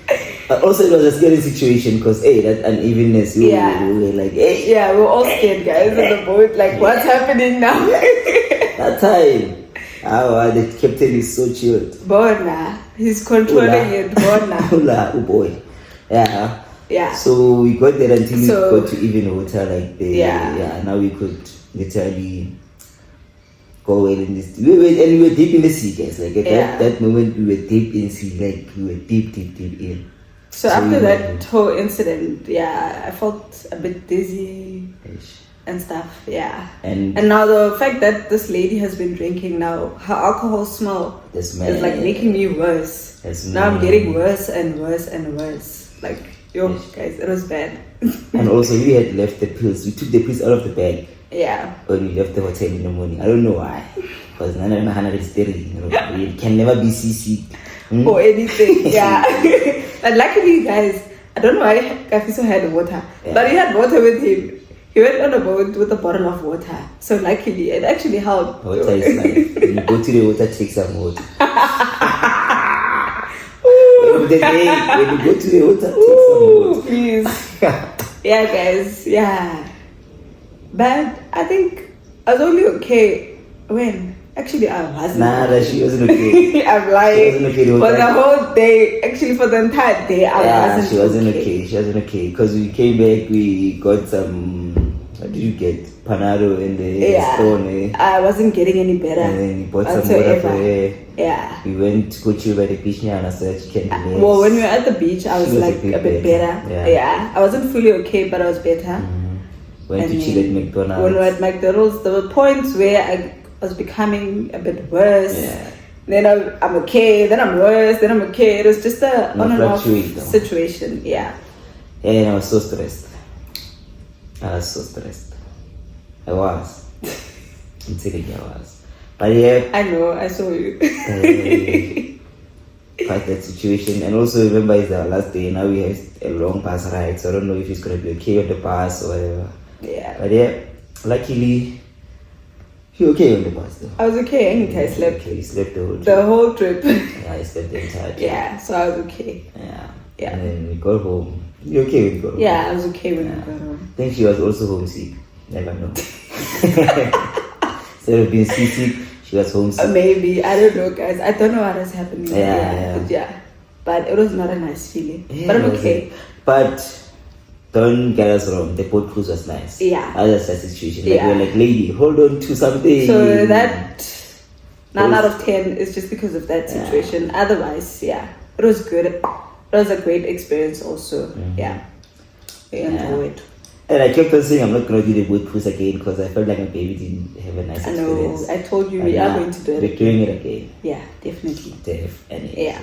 Speaker 3: Also, it was a scary situation because that unevenness. We were like, hey.
Speaker 2: Yeah, we're all scared, guys, on the boat. Like, what's happening now?
Speaker 3: That time, the captain is so chilled.
Speaker 2: Bona, he's controlling it. Bona.
Speaker 3: Hola, oh boy. Yeah.
Speaker 2: Yeah.
Speaker 3: So we got there until
Speaker 2: So-
Speaker 3: we got to even water, like the
Speaker 2: Yeah.
Speaker 3: Now we could literally go well in this. We were deep in the sea, guys. Like at that moment, we were deep in sea. Like we were deep in.
Speaker 2: So after that whole incident, I felt a bit dizzy and stuff. Yeah.
Speaker 3: And
Speaker 2: now the fact that this lady has been drinking now, her alcohol smell
Speaker 3: this
Speaker 2: is
Speaker 3: man
Speaker 2: like making me worse. Now I'm getting worse and worse and worse. Like, yo, guys, it was bad.
Speaker 3: And also, we had left the pills. We took the pills out of the bag
Speaker 2: Yeah.
Speaker 3: when we left the hotel in the morning. I don't know why. Because Nana Mahana is steady. It can never be CC.
Speaker 2: Or anything. Yeah. And luckily, guys, I don't know why Kafiso had water, but he had water with him. He went on a boat with a bottle of water. So luckily, it actually helped.
Speaker 3: Water is life. When you go to the water, take some water. the day when you go to the hotel, take some
Speaker 2: Ooh,
Speaker 3: notes.
Speaker 2: please. Yeah, guys. Yeah. But I think I was only okay when. Actually, I wasn't.
Speaker 3: Nah, she wasn't okay.
Speaker 2: I'm lying.
Speaker 3: She wasn't okay the whole
Speaker 2: For the
Speaker 3: time.
Speaker 2: whole day, actually for the entire day, I wasn't.
Speaker 3: She wasn't okay. She wasn't okay because we came back. We got some. What did you get? Panado in the stone.
Speaker 2: I wasn't getting any better.
Speaker 3: And then we bought some water for her.
Speaker 2: Yeah.
Speaker 3: We went to go chill by the beach now and so that she can relax.
Speaker 2: Well, when we were at the beach, I was
Speaker 3: She was
Speaker 2: like a bit better.
Speaker 3: Yeah.
Speaker 2: I wasn't fully okay, but I was better.
Speaker 3: Went
Speaker 2: And
Speaker 3: to chill at McDonald's.
Speaker 2: When we were at McDonald's, there were points where I was becoming a bit worse.
Speaker 3: Yeah.
Speaker 2: Then I'm okay, then I'm worse, then I'm okay. It was just a on and off situation. Yeah.
Speaker 3: And I was so stressed. I was. I'm telling you, I was. But yeah.
Speaker 2: I know, I saw you.
Speaker 3: Quite that situation. And also remember it's our last day. Now we have a long bus ride. So I don't know if it's going to be okay on the bus or whatever.
Speaker 2: Yeah.
Speaker 3: But yeah, luckily, you're okay on the bus though.
Speaker 2: I was okay. I think I slept.
Speaker 3: Okay, you slept the whole trip.
Speaker 2: The whole trip.
Speaker 3: Yeah, I slept the entire trip.
Speaker 2: Yeah, so I was okay.
Speaker 3: Yeah.
Speaker 2: Yeah.
Speaker 3: And then we got home. You okay when you got home?
Speaker 2: Yeah, I was okay when I got home.
Speaker 3: I think she was also homesick. Never know. Instead of being seasick, she was homesick.
Speaker 2: Maybe. I don't know, guys. I don't know what is happening.
Speaker 3: Yeah.
Speaker 2: But it was not a nice feeling.
Speaker 3: Yeah,
Speaker 2: but I'm
Speaker 3: it was
Speaker 2: okay.
Speaker 3: But don't get us wrong, the boat cruise was nice.
Speaker 2: Yeah.
Speaker 3: That's a situation. Like we're like, lady, hold on to something.
Speaker 2: So that 9 out of 10 is just because of that situation. Otherwise, yeah, it was good. It was a great experience also. Yeah. I enjoyed it.
Speaker 3: And I kept on saying I'm not going to do the boat cruise again because I felt like my baby didn't have a nice experience.
Speaker 2: I know. I told you we are going to do it.
Speaker 3: We're doing it again.
Speaker 2: Yeah, definitely.
Speaker 3: Definitely.
Speaker 2: Yeah.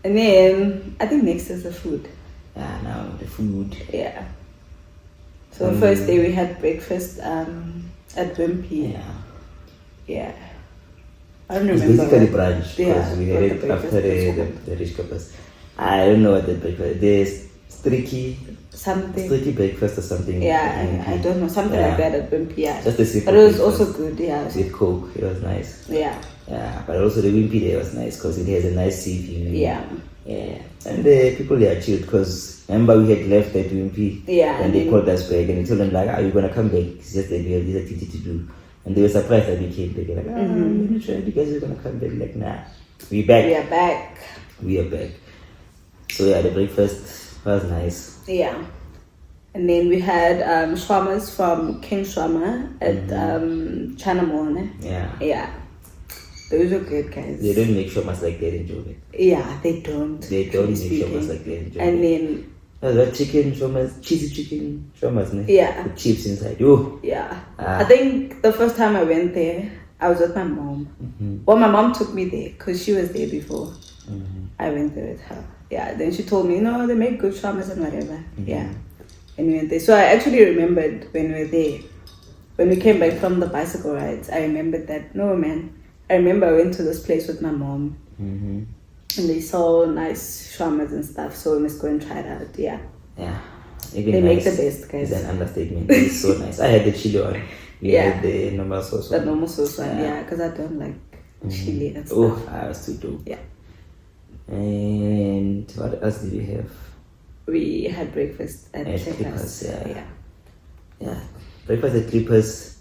Speaker 2: And then I think next is the food.
Speaker 3: Yeah, now the food.
Speaker 2: Yeah. So the first day we had breakfast at Wimpy.
Speaker 3: Yeah.
Speaker 2: Yeah. I don't
Speaker 3: It's
Speaker 2: remember.
Speaker 3: basically brunch because
Speaker 2: Yeah,
Speaker 3: we
Speaker 2: what
Speaker 3: had
Speaker 2: the
Speaker 3: it
Speaker 2: breakfast
Speaker 3: after
Speaker 2: was
Speaker 3: the rich couples. I don't know what the breakfast. There's streaky breakfast or something.
Speaker 2: Yeah, I don't know. Something like that at Wimpy. Yeah.
Speaker 3: Just a simple
Speaker 2: But it was
Speaker 3: breakfast
Speaker 2: also good. Yeah.
Speaker 3: with Coke. It was nice.
Speaker 2: Yeah.
Speaker 3: Yeah, but also the Wimpy there was nice because it has a nice sea view.
Speaker 2: Yeah.
Speaker 3: Yeah, and the people there are chilled because remember we had left at Wimpy.
Speaker 2: Yeah.
Speaker 3: And they called us back and they told them like, are you gonna come back? It's just that we have this activity to do. And they were surprised that we came back. They're like, we're not sure if you guys are gonna come back. Like, nah, we back.
Speaker 2: We are back.
Speaker 3: We are back. So yeah, the breakfast was nice.
Speaker 2: Yeah. And then we had shawarmas from King Shawarma at China Mall.
Speaker 3: Yeah.
Speaker 2: Yeah. Those are good, guys.
Speaker 3: They don't make shawarmas like that in Durban.
Speaker 2: Yeah, they don't.
Speaker 3: They don't make shawarmas like that in Durban.
Speaker 2: And then
Speaker 3: that chicken shawarmas, cheesy chicken shawarmas, ne?
Speaker 2: Yeah.
Speaker 3: With chips inside. Oh.
Speaker 2: Yeah. I think the first time I went there, I was with my mom. Well, my mom took me there because she was there before. I went there with her. Yeah. Then she told me, no, they make good shawarmas and whatever. Yeah. And we went there. So I actually remembered when we were there. When we came back from the bicycle rides, I remembered that, no, man. I remember I went to this place with my mom. And they saw nice shawarmas and stuff. So we must go and try it out. Yeah.
Speaker 3: Yeah.
Speaker 2: Even they make the best, guys.
Speaker 3: It's an understatement. It's so nice. I had the chili one. You had the normal sauce one.
Speaker 2: The normal sauce one, yeah. Because I don't like chili and stuff.
Speaker 3: Oh, I was too dope.
Speaker 2: Yeah.
Speaker 3: And what else did we have?
Speaker 2: We had breakfast at
Speaker 3: Clippers. Yeah. Breakfast at Clippers.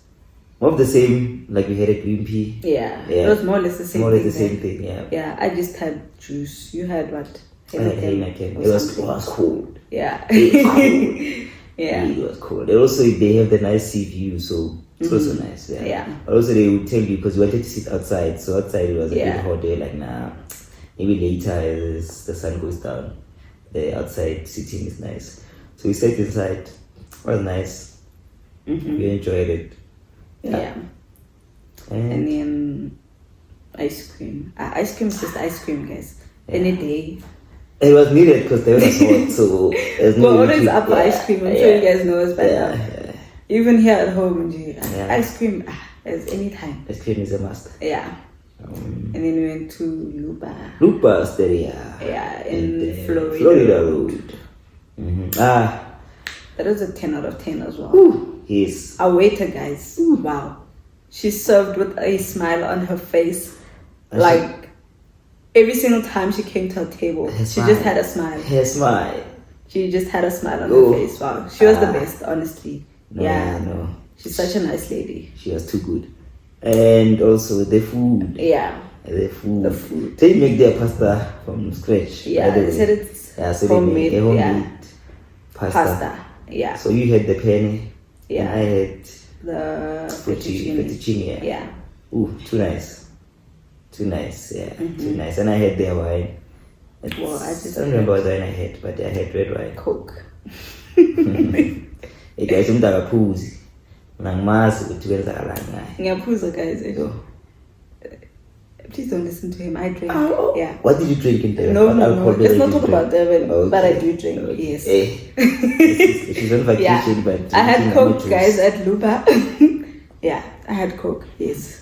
Speaker 3: More of the same, like we had at Wimpy.
Speaker 2: Yeah. It was more or less the same thing.
Speaker 3: More or less the same thing, yeah.
Speaker 2: Yeah, I just had juice. You had what?
Speaker 3: I had Heineken. It was cold.
Speaker 2: Yeah.
Speaker 3: Yeah. It was cold. And also, they have the nice sea view, so it's also nice. Yeah. But also, they would tell you because we wanted to sit outside. So outside it was a bit hot day. Like, nah, maybe later as the sun goes down, the outside sitting is nice. So we sat inside. It was nice. We enjoyed it.
Speaker 2: Yeah. And then ice cream. Ice cream is just ice cream, guys. Any day.
Speaker 3: It was needed because they were hot, so there's no.
Speaker 2: We're always up for ice cream. I'm sure you guys know us by now. Even here at home, ice cream as any time.
Speaker 3: Ice cream is a must.
Speaker 2: Yeah. And then we went to Luba.
Speaker 3: Luba Osteria.
Speaker 2: Yeah, in Florida.
Speaker 3: Florida Road.
Speaker 2: That was a 10 out of 10 as well.
Speaker 3: Ooh, yes.
Speaker 2: Our waiter, guys. Wow. She served with a smile on her face. Like, every single time she came to our table,
Speaker 3: Her
Speaker 2: she
Speaker 3: smile.
Speaker 2: just had a smile.
Speaker 3: Her smile.
Speaker 2: She just had a smile on
Speaker 3: Oh.
Speaker 2: her face. Wow, she was the best, honestly.
Speaker 3: No,
Speaker 2: Yeah,
Speaker 3: no.
Speaker 2: she's such a nice lady.
Speaker 3: She was too good. And also the food.
Speaker 2: Yeah,
Speaker 3: The food.
Speaker 2: The food.
Speaker 3: They make their pasta from scratch.
Speaker 2: yeah.
Speaker 3: by the
Speaker 2: They
Speaker 3: way.
Speaker 2: said it's
Speaker 3: Yeah, so
Speaker 2: homemade.
Speaker 3: they make a homemade
Speaker 2: Yeah,
Speaker 3: pasta.
Speaker 2: pasta. Yeah,
Speaker 3: So you had the penne.
Speaker 2: Yeah.
Speaker 3: And I had
Speaker 2: the
Speaker 3: fettuccine. Yeah.
Speaker 2: Yeah,
Speaker 3: Ooh, too nice. Too nice, yeah. Too nice. And I had their wine.
Speaker 2: Well, I just
Speaker 3: don't remember what wine I had, but I had red wine.
Speaker 2: Coke.
Speaker 3: Hey guys, I'm takaphuzi. Nangimazi ukuthi kwenzakalani ngaye.
Speaker 2: Ngiyaphuza, guys.
Speaker 3: Yo.
Speaker 2: Please don't listen to him. I drink.
Speaker 3: Oh,
Speaker 2: Yeah.
Speaker 3: What did you drink in Durban?
Speaker 2: No,
Speaker 3: What
Speaker 2: no, no.
Speaker 3: alcohol
Speaker 2: Let's
Speaker 3: did
Speaker 2: not
Speaker 3: you
Speaker 2: talk
Speaker 3: drink?
Speaker 2: about Durban,
Speaker 3: Okay.
Speaker 2: but I do drink.
Speaker 3: Okay.
Speaker 2: Yes.
Speaker 3: Hey. She's on vacation,
Speaker 2: Yeah.
Speaker 3: but
Speaker 2: I had
Speaker 3: drinking
Speaker 2: Coke,
Speaker 3: amateurs.
Speaker 2: guys, at Luba. Yeah, I had Coke. Yes.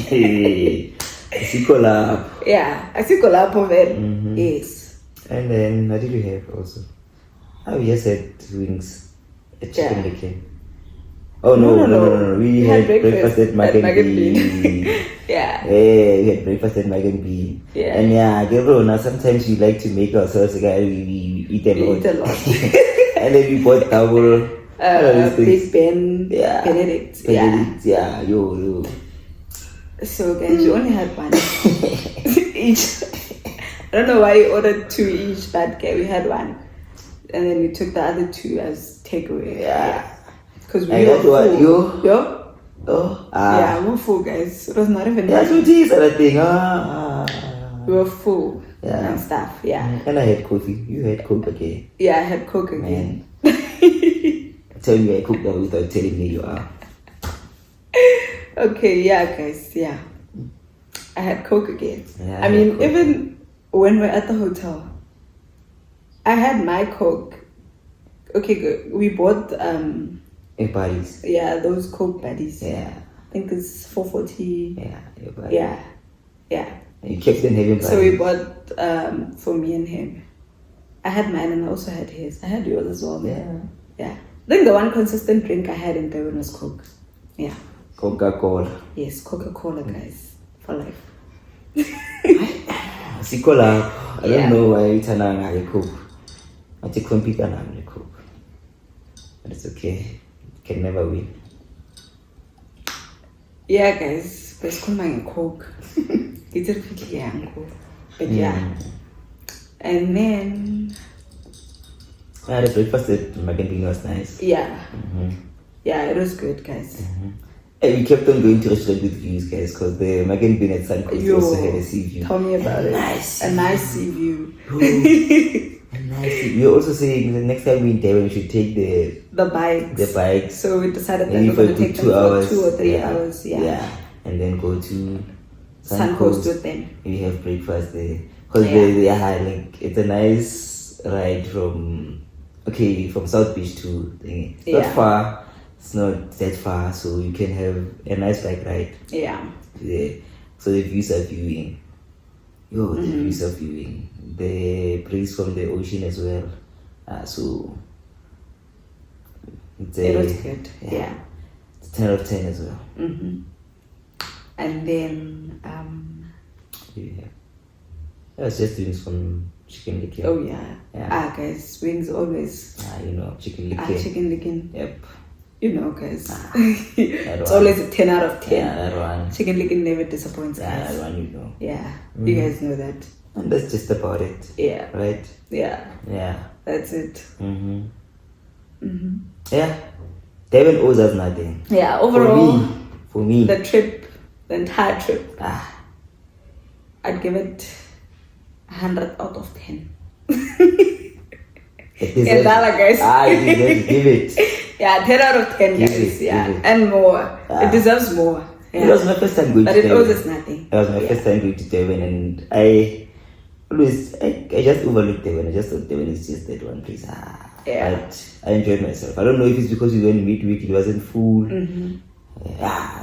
Speaker 3: Hey. Siko lapho.
Speaker 2: Yeah, I see Kolapo then. Yes.
Speaker 3: And then what did you have also? We just had wings. A chicken
Speaker 2: Yeah.
Speaker 3: licken. Oh no. We had breakfast at Mac and Bean.
Speaker 2: Yeah.
Speaker 3: Yeah, we had breakfast at Mac and Bean.
Speaker 2: Yeah.
Speaker 3: And yeah, Gabriel, sometimes we like to make ourselves we eat a
Speaker 2: We
Speaker 3: lot.
Speaker 2: eat a lot.
Speaker 3: And then we bought double
Speaker 2: Big Ben,
Speaker 3: Yeah.
Speaker 2: Benedict.
Speaker 3: Yeah, yo.
Speaker 2: So guys, you only had one each. I don't know why you ordered two each, but okay, we had one, and then we took the other two as takeaway.
Speaker 3: Yeah.
Speaker 2: Because we
Speaker 3: And
Speaker 2: were
Speaker 3: that one,
Speaker 2: full.
Speaker 3: yo.
Speaker 2: Yo?
Speaker 3: Oh,
Speaker 2: Yeah, we were full, guys. It was not even.
Speaker 3: Yeah, so this other thing.
Speaker 2: We were full
Speaker 3: Yeah.
Speaker 2: and stuff. Yeah.
Speaker 3: And I had coffee. You had Coke again.
Speaker 2: Yeah, I had Coke again.
Speaker 3: Tell me I cooked that without telling me you are.
Speaker 2: Okay, yeah, guys, yeah. I had Coke again.
Speaker 3: Yeah,
Speaker 2: I
Speaker 3: I
Speaker 2: mean,
Speaker 3: had Coke.
Speaker 2: even when we're at the hotel, I had my Coke. Okay, good. We bought
Speaker 3: In Paris.
Speaker 2: those Coke buddies.
Speaker 3: Yeah.
Speaker 2: I think it's 440.
Speaker 3: Yeah. In Paris.
Speaker 2: Yeah.
Speaker 3: And you kept on having
Speaker 2: So we
Speaker 3: Paris.
Speaker 2: bought for me and him. I had mine and I also had his. I had yours as well. Yeah. I think the one consistent drink I had in Durban was Coke. Yeah.
Speaker 3: Coca-Cola.
Speaker 2: Yes, Coca-Cola, guys, for life.
Speaker 3: Siko lapho. I
Speaker 2: Yeah.
Speaker 3: don't know why it's an Coke. I take one pick and Coke. But it's okay. You can never win.
Speaker 2: Yeah, guys, best call my Coke. It's a pretty young Coke. But yeah. And then,
Speaker 3: Yeah, the breakfast at Magenbing was nice.
Speaker 2: yeah, it was good, guys.
Speaker 3: And we kept on going to restaurant with views, guys, because the Magenbing at Sun Coast
Speaker 2: Yo,
Speaker 3: also had a sea view.
Speaker 2: tell me about it.
Speaker 3: Nice.
Speaker 2: A nice sea view.
Speaker 3: Nice. We were also saying the next time we in Durban, we should take the
Speaker 2: The bikes.
Speaker 3: bikes.
Speaker 2: So we decided that
Speaker 3: Maybe
Speaker 2: we're
Speaker 3: for
Speaker 2: going to take them
Speaker 3: 2
Speaker 2: for
Speaker 3: hours.
Speaker 2: 2 or 3 hours. Yeah.
Speaker 3: And then go to
Speaker 2: Sun Coast with them.
Speaker 3: We have breakfast there. Because it's a nice ride from South Beach to thingy. It's not far. It's not that far, so you can have a nice bike ride.
Speaker 2: Yeah.
Speaker 3: Yeah. So the views are viewing. The views are viewing. The breeze from the ocean as well. So
Speaker 2: It was good. Yeah.
Speaker 3: It's 10 out of 10 as well.
Speaker 2: And then,
Speaker 3: Yeah. I was just doing some chicken licken.
Speaker 2: oh yeah.
Speaker 3: Yeah.
Speaker 2: Guys, wings always.
Speaker 3: Chicken licken.
Speaker 2: Chicken licken.
Speaker 3: Yep.
Speaker 2: You know, guys.
Speaker 3: That
Speaker 2: It's
Speaker 3: one.
Speaker 2: always a 10 out of 10.
Speaker 3: Yeah, that one.
Speaker 2: Chicken licken never disappoints
Speaker 3: Yeah,
Speaker 2: us.
Speaker 3: that one you know.
Speaker 2: Yeah. You guys know that.
Speaker 3: And that's just about it.
Speaker 2: Yeah.
Speaker 3: Right?
Speaker 2: Yeah.
Speaker 3: Yeah.
Speaker 2: That's it.
Speaker 3: Yeah. Devin owes us nothing.
Speaker 2: Yeah. Overall,
Speaker 3: For me.
Speaker 2: the trip, the entire trip,
Speaker 3: Ah.
Speaker 2: I'd give it 100 out of 10.
Speaker 3: It deserves
Speaker 2: In dollar, guys.
Speaker 3: You deserve to give it.
Speaker 2: Yeah, 10 out of 10,
Speaker 3: Give
Speaker 2: guys.
Speaker 3: it,
Speaker 2: Yeah.
Speaker 3: give it.
Speaker 2: And more. It deserves more. Yeah.
Speaker 3: It was my first time going
Speaker 2: But
Speaker 3: to
Speaker 2: it
Speaker 3: Durban.
Speaker 2: owes us nothing.
Speaker 3: It was my first time going to Durban, and I just overlooked Durban. I just thought Durban is just that one place.
Speaker 2: Yeah.
Speaker 3: But I enjoyed myself. I don't know if it's because we went midweek, it wasn't full.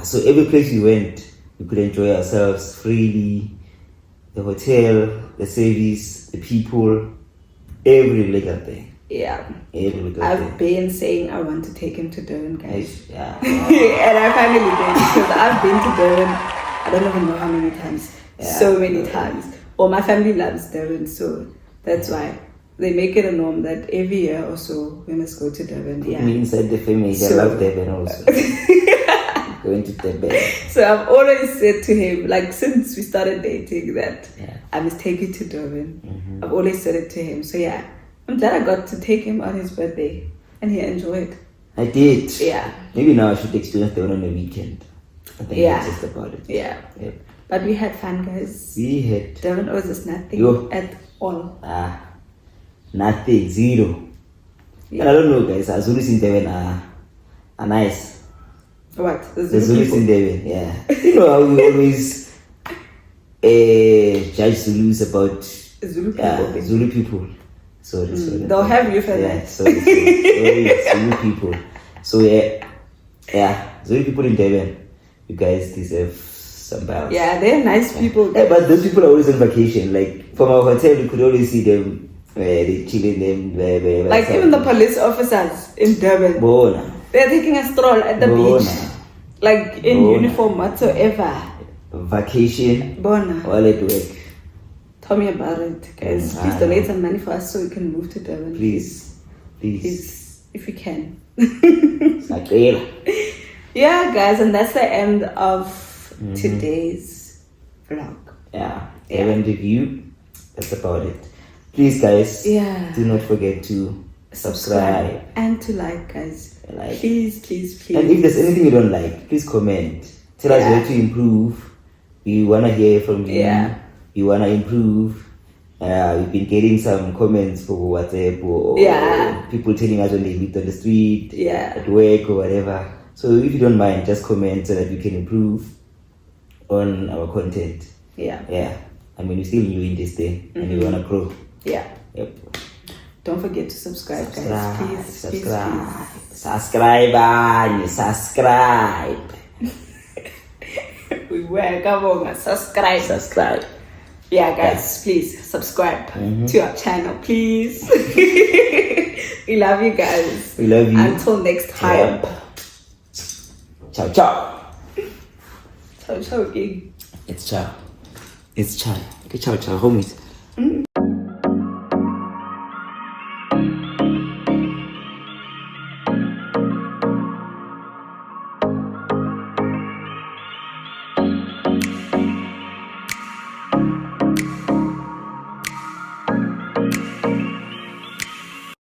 Speaker 3: So every place we went, we could enjoy ourselves freely. The hotel, the service, the people, every little thing.
Speaker 2: Yeah.
Speaker 3: Every little
Speaker 2: I've
Speaker 3: thing.
Speaker 2: been saying I want to take him to Durban, guys.
Speaker 3: Yeah.
Speaker 2: And I finally did, because I've been to Durban, I don't even know how many times. so many times. Well, my family loves Durban, so that's why they make it a norm that every year or so we must go to Durban. Yeah.
Speaker 3: Me inside the family, they love Durban also. Going to Durban.
Speaker 2: So I've always said to him, like since we started dating, that I must take you to Durban. I've always said it to him. So yeah, I'm glad I got to take him on his birthday, and he enjoyed.
Speaker 3: I did.
Speaker 2: Yeah.
Speaker 3: Maybe now I should experience Durban on the weekend. I think that's just about it.
Speaker 2: Yeah. But we had fun, guys.
Speaker 3: We had.
Speaker 2: Durban owes us nothing at all.
Speaker 3: Nothing, zero.
Speaker 2: Yeah.
Speaker 3: And I don't know, guys. Zulus in Durban are nice.
Speaker 2: What?
Speaker 3: The Zulus in Durban, yeah. You know how we always judge Zulus about Zulu people. Sorry.
Speaker 2: They'll have you for that.
Speaker 3: Sorry. Zulu people. So yeah, Zulu people in Durban, you guys deserve some balance.
Speaker 2: Yeah, they're nice people.
Speaker 3: Yeah, but those people are always on vacation. Like from our hotel, you could always see them. They chilling them.
Speaker 2: Like even the police officers in Durban.
Speaker 3: Bona.
Speaker 2: They're taking a stroll at the beach. Like in uniform whatsoever.
Speaker 3: Vacation.
Speaker 2: Bona.
Speaker 3: All at work.
Speaker 2: Tell me about it, guys. Please donate some money for us so we can move to Durban.
Speaker 3: Please.
Speaker 2: If you can. Yeah, guys, and that's the end of today's vlog.
Speaker 3: Yeah. Durban review. That's about it. Please, guys. Do not forget to subscribe
Speaker 2: and to like, guys.
Speaker 3: Like.
Speaker 2: Please.
Speaker 3: And if there's anything you don't like, please comment. Tell us where to improve. We wanna hear from you. You wanna improve. We've been getting some comments for WhatsApp or people telling us when they meet on the street, at work or whatever. So if you don't mind, just comment so that we can improve on our content. Yeah. I mean, we're still new in this thing and we wanna grow. Yep.
Speaker 2: Don't forget to subscribe, guys. Please.
Speaker 3: Subscribe.
Speaker 2: We were going subscribe. Yeah, guys, please subscribe to our channel, please. We love you guys.
Speaker 3: We love you.
Speaker 2: Until next time.
Speaker 3: Ciao.
Speaker 2: Ciao.
Speaker 3: It's ciao. Okay, ciao, homies.